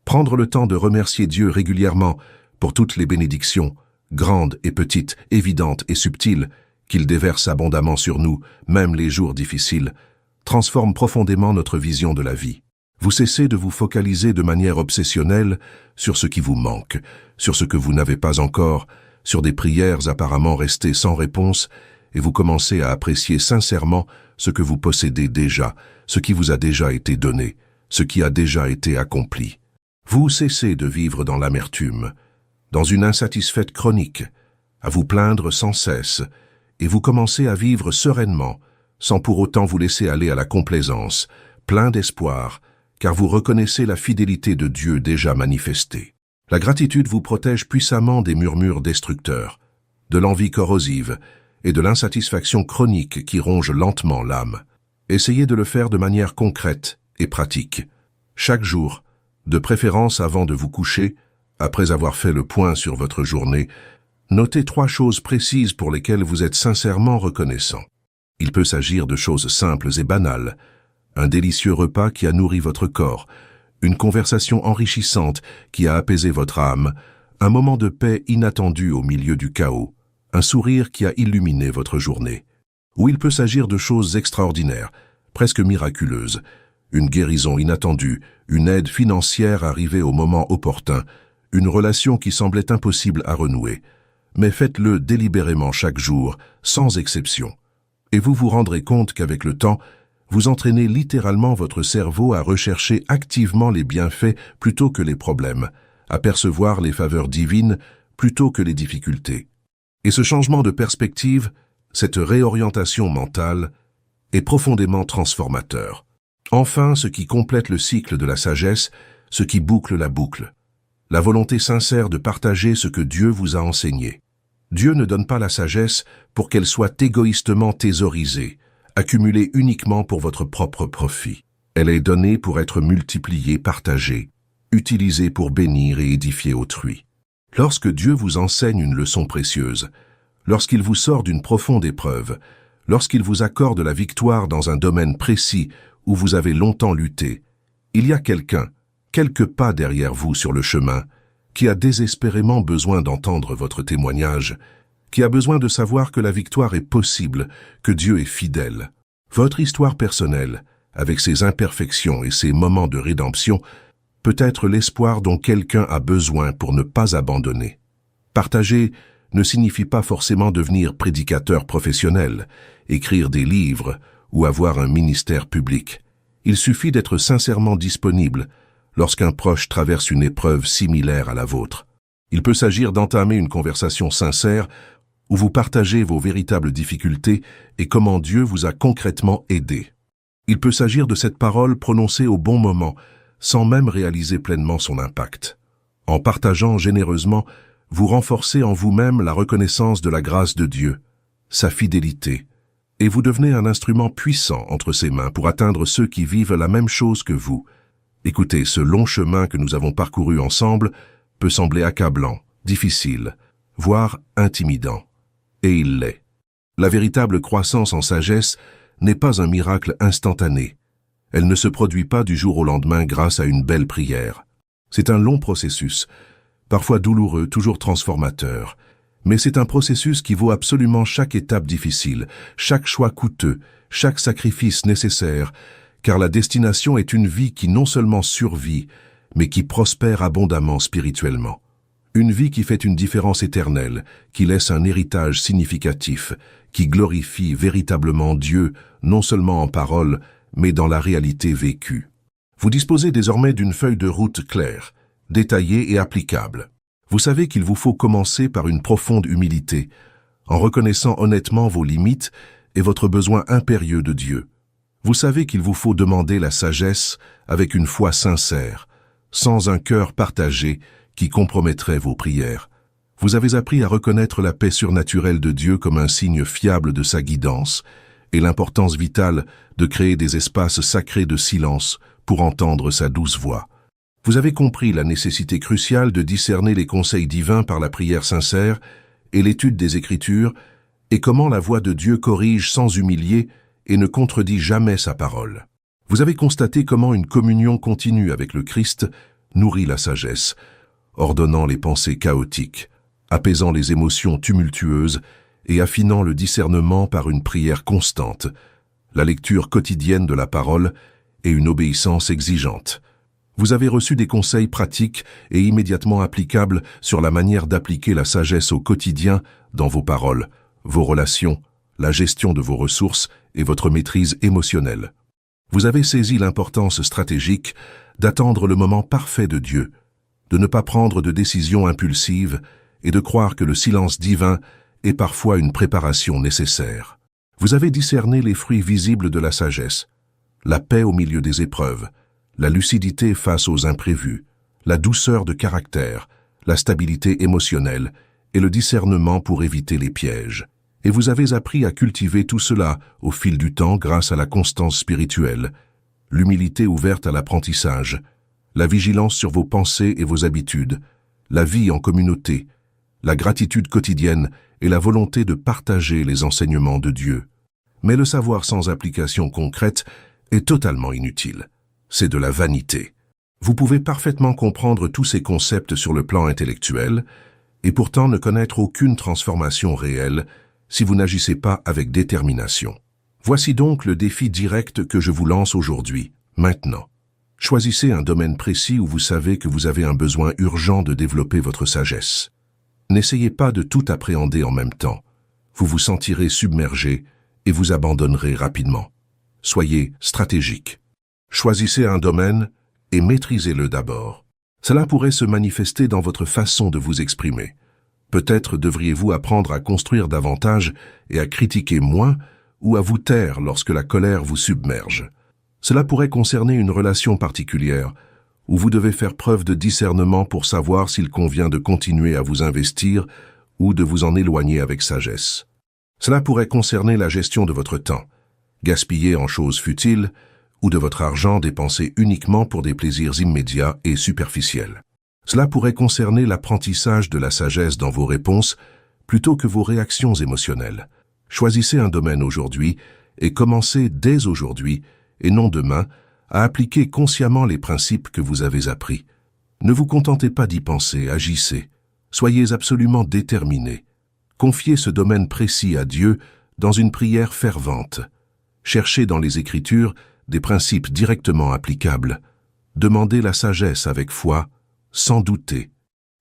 Prendre le temps de remercier Dieu régulièrement pour toutes les bénédictions, grandes et petites, évidentes et subtiles, qu'il déverse abondamment sur nous, même les jours difficiles, transforme profondément notre vision de la vie. Vous cessez de vous focaliser de manière obsessionnelle sur ce qui vous manque, sur ce que vous n'avez pas encore, sur des prières apparemment restées sans réponse, et vous commencez à apprécier sincèrement ce que vous possédez déjà, ce qui vous a déjà été donné, ce qui a déjà été accompli. Vous cessez de vivre dans l'amertume, dans une insatisfaite chronique, à vous plaindre sans cesse, et vous commencez à vivre sereinement, sans pour autant vous laisser aller à la complaisance, plein d'espoir, car vous reconnaissez la fidélité de Dieu déjà manifestée. La gratitude vous protège puissamment des murmures destructeurs, de l'envie corrosive et de l'insatisfaction chronique qui ronge lentement l'âme. Essayez de le faire de manière concrète et pratique. Chaque jour, De préférence avant de vous coucher, après avoir fait le point sur votre journée, notez 3 choses précises pour lesquelles vous êtes sincèrement reconnaissant. Il peut s'agir de choses simples et banales. Un délicieux repas qui a nourri votre corps, une conversation enrichissante qui a apaisé votre âme, un moment de paix inattendu au milieu du chaos, un sourire qui a illuminé votre journée. Ou il peut s'agir de choses extraordinaires, presque miraculeuses, une guérison inattendue, une aide financière arrivée au moment opportun, une relation qui semblait impossible à renouer. Mais faites-le délibérément chaque jour, sans exception. Et vous vous rendrez compte qu'avec le temps, vous entraînez littéralement votre cerveau à rechercher activement les bienfaits plutôt que les problèmes, à percevoir les faveurs divines plutôt que les difficultés. Et ce changement de perspective, cette réorientation mentale, est profondément transformateur. Enfin, ce qui complète le cycle de la sagesse, ce qui boucle la boucle. La volonté sincère de partager ce que Dieu vous a enseigné. Dieu ne donne pas la sagesse pour qu'elle soit égoïstement thésaurisée, accumulée uniquement pour votre propre profit. Elle est donnée pour être multipliée, partagée, utilisée pour bénir et édifier autrui. Lorsque Dieu vous enseigne une leçon précieuse, lorsqu'il vous sort d'une profonde épreuve, lorsqu'il vous accorde la victoire dans un domaine précis où vous avez longtemps lutté, il y a quelqu'un, quelques pas derrière vous sur le chemin, qui a désespérément besoin d'entendre votre témoignage, qui a besoin de savoir que la victoire est possible, que Dieu est fidèle. Votre histoire personnelle, avec ses imperfections et ses moments de rédemption, peut être l'espoir dont quelqu'un a besoin pour ne pas abandonner. Partager ne signifie pas forcément devenir prédicateur professionnel, écrire des livres ou avoir un ministère public. Il suffit d'être sincèrement disponible lorsqu'un proche traverse une épreuve similaire à la vôtre. Il peut s'agir d'entamer une conversation sincère où vous partagez vos véritables difficultés et comment Dieu vous a concrètement aidé. Il peut s'agir de cette parole prononcée au bon moment, sans même réaliser pleinement son impact. En partageant généreusement, vous renforcez en vous-même la reconnaissance de la grâce de Dieu, sa fidélité, et vous devenez un instrument puissant entre ses mains pour atteindre ceux qui vivent la même chose que vous. Écoutez, ce long chemin que nous avons parcouru ensemble peut sembler accablant, difficile, voire intimidant. Et il l'est. La véritable croissance en sagesse n'est pas un miracle instantané. Elle ne se produit pas du jour au lendemain grâce à une belle prière. C'est un long processus, parfois douloureux, toujours transformateur. Mais c'est un processus qui vaut absolument chaque étape difficile, chaque choix coûteux, chaque sacrifice nécessaire, car la destination est une vie qui non seulement survit, mais qui prospère abondamment spirituellement. Une vie qui fait une différence éternelle, qui laisse un héritage significatif, qui glorifie véritablement Dieu, non seulement en parole, mais dans la réalité vécue. Vous disposez désormais d'une feuille de route claire, détaillée et applicable. Vous savez qu'il vous faut commencer par une profonde humilité, en reconnaissant honnêtement vos limites et votre besoin impérieux de Dieu. Vous savez qu'il vous faut demander la sagesse avec une foi sincère, sans un cœur partagé qui compromettrait vos prières. Vous avez appris à reconnaître la paix surnaturelle de Dieu comme un signe fiable de sa guidance et l'importance vitale de créer des espaces sacrés de silence pour entendre sa douce voix. Vous avez compris la nécessité cruciale de discerner les conseils divins par la prière sincère et l'étude des Écritures, et comment la voix de Dieu corrige sans humilier et ne contredit jamais sa parole. Vous avez constaté comment une communion continue avec le Christ nourrit la sagesse, ordonnant les pensées chaotiques, apaisant les émotions tumultueuses et affinant le discernement par une prière constante, la lecture quotidienne de la parole et une obéissance exigeante. Vous avez reçu des conseils pratiques et immédiatement applicables sur la manière d'appliquer la sagesse au quotidien dans vos paroles, vos relations, la gestion de vos ressources et votre maîtrise émotionnelle. Vous avez saisi l'importance stratégique d'attendre le moment parfait de Dieu, de ne pas prendre de décisions impulsives et de croire que le silence divin est parfois une préparation nécessaire. Vous avez discerné les fruits visibles de la sagesse, la paix au milieu des épreuves, la lucidité face aux imprévus, la douceur de caractère, la stabilité émotionnelle et le discernement pour éviter les pièges. Et vous avez appris à cultiver tout cela au fil du temps grâce à la constance spirituelle, l'humilité ouverte à l'apprentissage, la vigilance sur vos pensées et vos habitudes, la vie en communauté, la gratitude quotidienne et la volonté de partager les enseignements de Dieu. Mais le savoir sans application concrète est totalement inutile. C'est de la vanité. Vous pouvez parfaitement comprendre tous ces concepts sur le plan intellectuel et pourtant ne connaître aucune transformation réelle si vous n'agissez pas avec détermination. Voici donc le défi direct que je vous lance aujourd'hui, maintenant. Choisissez un domaine précis où vous savez que vous avez un besoin urgent de développer votre sagesse. N'essayez pas de tout appréhender en même temps. Vous vous sentirez submergé et vous abandonnerez rapidement. Soyez stratégique. Choisissez un domaine et maîtrisez-le d'abord. Cela pourrait se manifester dans votre façon de vous exprimer. Peut-être devriez-vous apprendre à construire davantage et à critiquer moins ou à vous taire lorsque la colère vous submerge. Cela pourrait concerner une relation particulière où vous devez faire preuve de discernement pour savoir s'il convient de continuer à vous investir ou de vous en éloigner avec sagesse. Cela pourrait concerner la gestion de votre temps, gaspillé en choses futiles, ou de votre argent dépensé uniquement pour des plaisirs immédiats et superficiels. Cela pourrait concerner l'apprentissage de la sagesse dans vos réponses plutôt que vos réactions émotionnelles. Choisissez un domaine aujourd'hui et commencez dès aujourd'hui, et non demain, à appliquer consciemment les principes que vous avez appris. Ne vous contentez pas d'y penser, agissez. Soyez absolument déterminés. Confiez ce domaine précis à Dieu dans une prière fervente. Cherchez dans les Écritures des principes directement applicables. Demandez la sagesse avec foi, sans douter.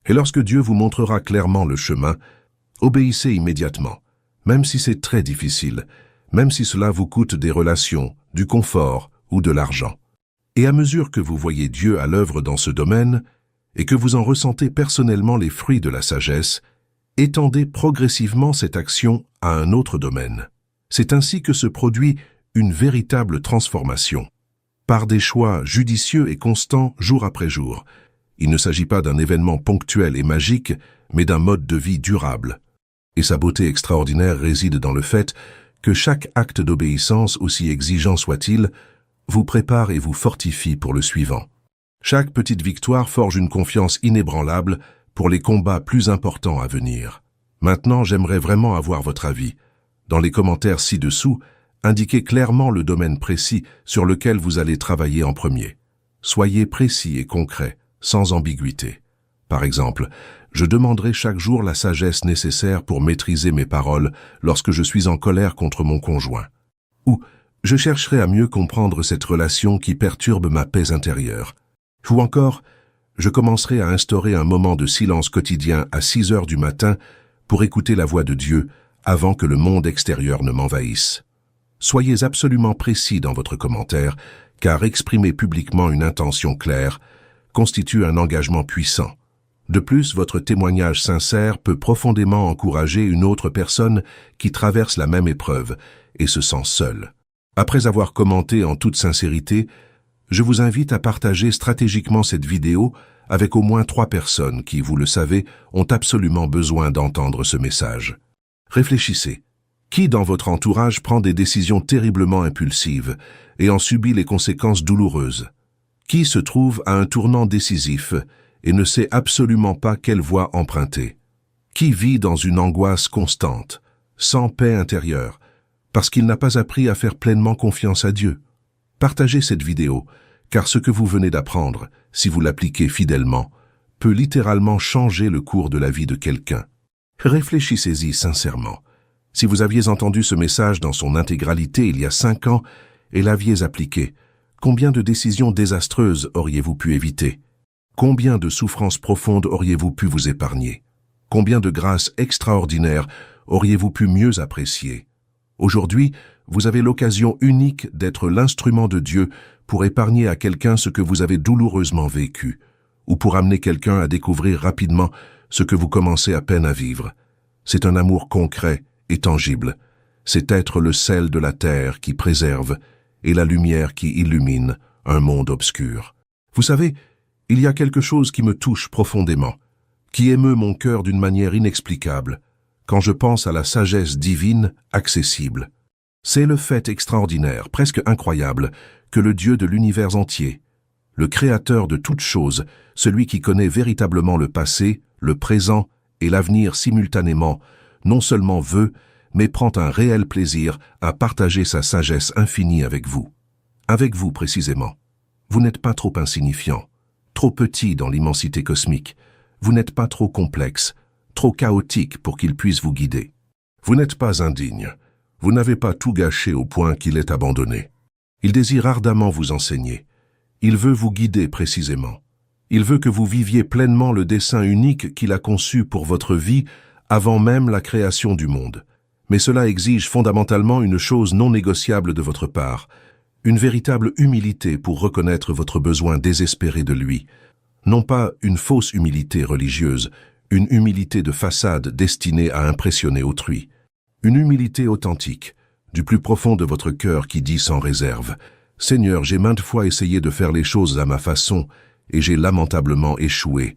Et lorsque Dieu vous montrera clairement le chemin, obéissez immédiatement, même si c'est très difficile, même si cela vous coûte des relations, du confort ou de l'argent. Et à mesure que vous voyez Dieu à l'œuvre dans ce domaine, et que vous en ressentez personnellement les fruits de la sagesse, étendez progressivement cette action à un autre domaine. C'est ainsi que se produit une véritable transformation, par des choix judicieux et constants jour après jour. Il ne s'agit pas d'un événement ponctuel et magique, mais d'un mode de vie durable. Et sa beauté extraordinaire réside dans le fait que chaque acte d'obéissance, aussi exigeant soit-il, vous prépare et vous fortifie pour le suivant. Chaque petite victoire forge une confiance inébranlable pour les combats plus importants à venir. Maintenant, j'aimerais vraiment avoir votre avis. Dans les commentaires ci-dessous, indiquez clairement le domaine précis sur lequel vous allez travailler en premier. Soyez précis et concret, sans ambiguïté. Par exemple, je demanderai chaque jour la sagesse nécessaire pour maîtriser mes paroles lorsque je suis en colère contre mon conjoint. Ou, je chercherai à mieux comprendre cette relation qui perturbe ma paix intérieure. Ou encore, je commencerai à instaurer un moment de silence quotidien à 6 heures du matin pour écouter la voix de Dieu avant que le monde extérieur ne m'envahisse. Soyez absolument précis dans votre commentaire, car exprimer publiquement une intention claire constitue un engagement puissant. De plus, votre témoignage sincère peut profondément encourager une autre personne qui traverse la même épreuve et se sent seule. Après avoir commenté en toute sincérité, je vous invite à partager stratégiquement cette vidéo avec au moins 3 personnes qui, vous le savez, ont absolument besoin d'entendre ce message. Réfléchissez. Qui dans votre entourage prend des décisions terriblement impulsives et en subit les conséquences douloureuses? Qui se trouve à un tournant décisif et ne sait absolument pas quelle voie emprunter? Qui vit dans une angoisse constante, sans paix intérieure, parce qu'il n'a pas appris à faire pleinement confiance à Dieu? Partagez cette vidéo, car ce que vous venez d'apprendre, si vous l'appliquez fidèlement, peut littéralement changer le cours de la vie de quelqu'un. Réfléchissez-y sincèrement. Si vous aviez entendu ce message dans son intégralité il y a 5 ans et l'aviez appliqué, combien de décisions désastreuses auriez-vous pu éviter? Combien de souffrances profondes auriez-vous pu vous épargner? Combien de grâces extraordinaires auriez-vous pu mieux apprécier? Aujourd'hui, vous avez l'occasion unique d'être l'instrument de Dieu pour épargner à quelqu'un ce que vous avez douloureusement vécu, ou pour amener quelqu'un à découvrir rapidement ce que vous commencez à peine à vivre. C'est un amour concret et tangible. C'est être le sel de la terre qui préserve et la lumière qui illumine un monde obscur. Vous savez, il y a quelque chose qui me touche profondément, qui émeut mon cœur d'une manière inexplicable, quand je pense à la sagesse divine accessible. C'est le fait extraordinaire, presque incroyable, que le Dieu de l'univers entier, le Créateur de toutes choses, celui qui connaît véritablement le passé, le présent et l'avenir simultanément, non seulement veut, mais prend un réel plaisir à partager sa sagesse infinie avec vous. Avec vous précisément. Vous n'êtes pas trop insignifiant, trop petit dans l'immensité cosmique. Vous n'êtes pas trop complexe, trop chaotique pour qu'il puisse vous guider. Vous n'êtes pas indigne. Vous n'avez pas tout gâché au point qu'il est abandonné. Il désire ardemment vous enseigner. Il veut vous guider précisément. Il veut que vous viviez pleinement le dessein unique qu'il a conçu pour votre vie avant même la création du monde. Mais cela exige fondamentalement une chose non négociable de votre part, une véritable humilité pour reconnaître votre besoin désespéré de lui. Non pas une fausse humilité religieuse, une humilité de façade destinée à impressionner autrui. Une humilité authentique, du plus profond de votre cœur qui dit sans réserve « Seigneur, j'ai maintes fois essayé de faire les choses à ma façon et j'ai lamentablement échoué.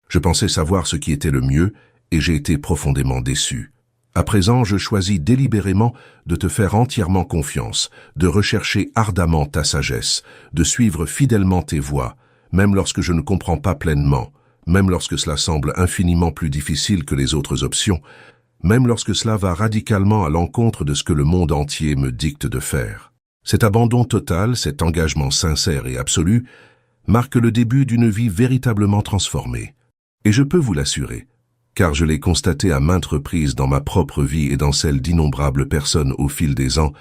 Je pensais savoir ce qui était le mieux et j'ai été profondément déçu. À présent, je choisis délibérément de te faire entièrement confiance, de rechercher ardemment ta sagesse, de suivre fidèlement tes voies, même lorsque je ne comprends pas pleinement, même lorsque cela semble infiniment plus difficile que les autres options, même lorsque cela va radicalement à l'encontre de ce que le monde entier me dicte de faire. Cet abandon total, cet engagement sincère et absolu, marque le début d'une vie véritablement transformée. Et je peux vous l'assurer, car je l'ai constaté à maintes reprises dans ma propre vie et dans celle d'innombrables personnes au fil des ans,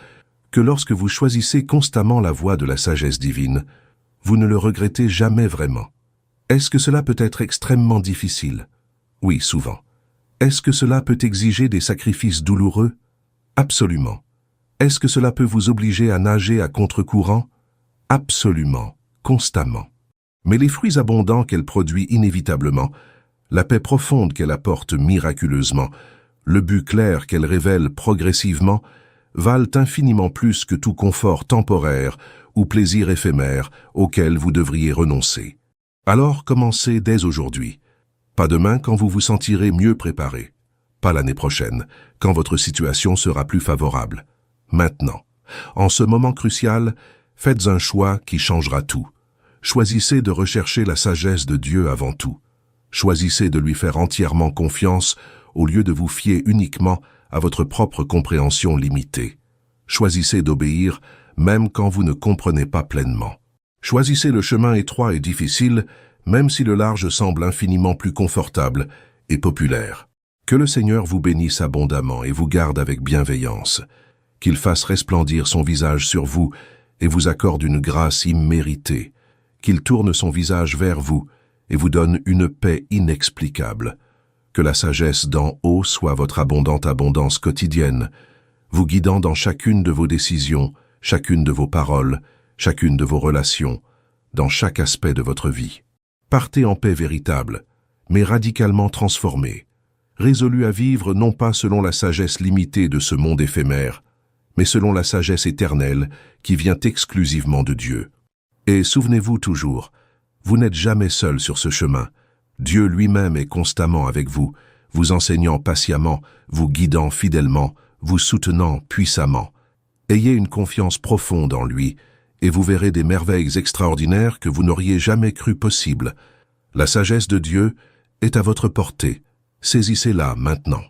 que lorsque vous choisissez constamment la voie de la sagesse divine, vous ne le regrettez jamais vraiment. Est-ce que cela peut être extrêmement difficile? Oui, souvent. Est-ce que cela peut exiger des sacrifices douloureux? Absolument. Est-ce que cela peut vous obliger à nager à contre-courant? Absolument, constamment. Mais les fruits abondants qu'elle produit inévitablement, la paix profonde qu'elle apporte miraculeusement, le but clair qu'elle révèle progressivement, valent infiniment plus que tout confort temporaire ou plaisir éphémère auquel vous devriez renoncer. Alors commencez dès aujourd'hui. Pas demain quand vous vous sentirez mieux préparé. Pas l'année prochaine, quand votre situation sera plus favorable. Maintenant, en ce moment crucial, faites un choix qui changera tout. Choisissez de rechercher la sagesse de Dieu avant tout. Choisissez de lui faire entièrement confiance au lieu de vous fier uniquement à votre propre compréhension limitée. Choisissez d'obéir même quand vous ne comprenez pas pleinement. Choisissez le chemin étroit et difficile, même si le large semble infiniment plus confortable et populaire. Que le Seigneur vous bénisse abondamment et vous garde avec bienveillance, qu'il fasse resplendir son visage sur vous et vous accorde une grâce imméritée, qu'il tourne son visage vers vous et vous donne une paix inexplicable. Que la sagesse d'en haut soit votre abondante abondance quotidienne, vous guidant dans chacune de vos décisions, chacune de vos paroles, chacune de vos relations, dans chaque aspect de votre vie. Partez en paix véritable, mais radicalement transformée, résolu à vivre non pas selon la sagesse limitée de ce monde éphémère, mais selon la sagesse éternelle qui vient exclusivement de Dieu. Et souvenez-vous toujours, vous n'êtes jamais seul sur ce chemin. Dieu lui-même est constamment avec vous, vous enseignant patiemment, vous guidant fidèlement, vous soutenant puissamment. Ayez une confiance profonde en lui, et vous verrez des merveilles extraordinaires que vous n'auriez jamais cru possibles. La sagesse de Dieu est à votre portée. Saisissez-la maintenant.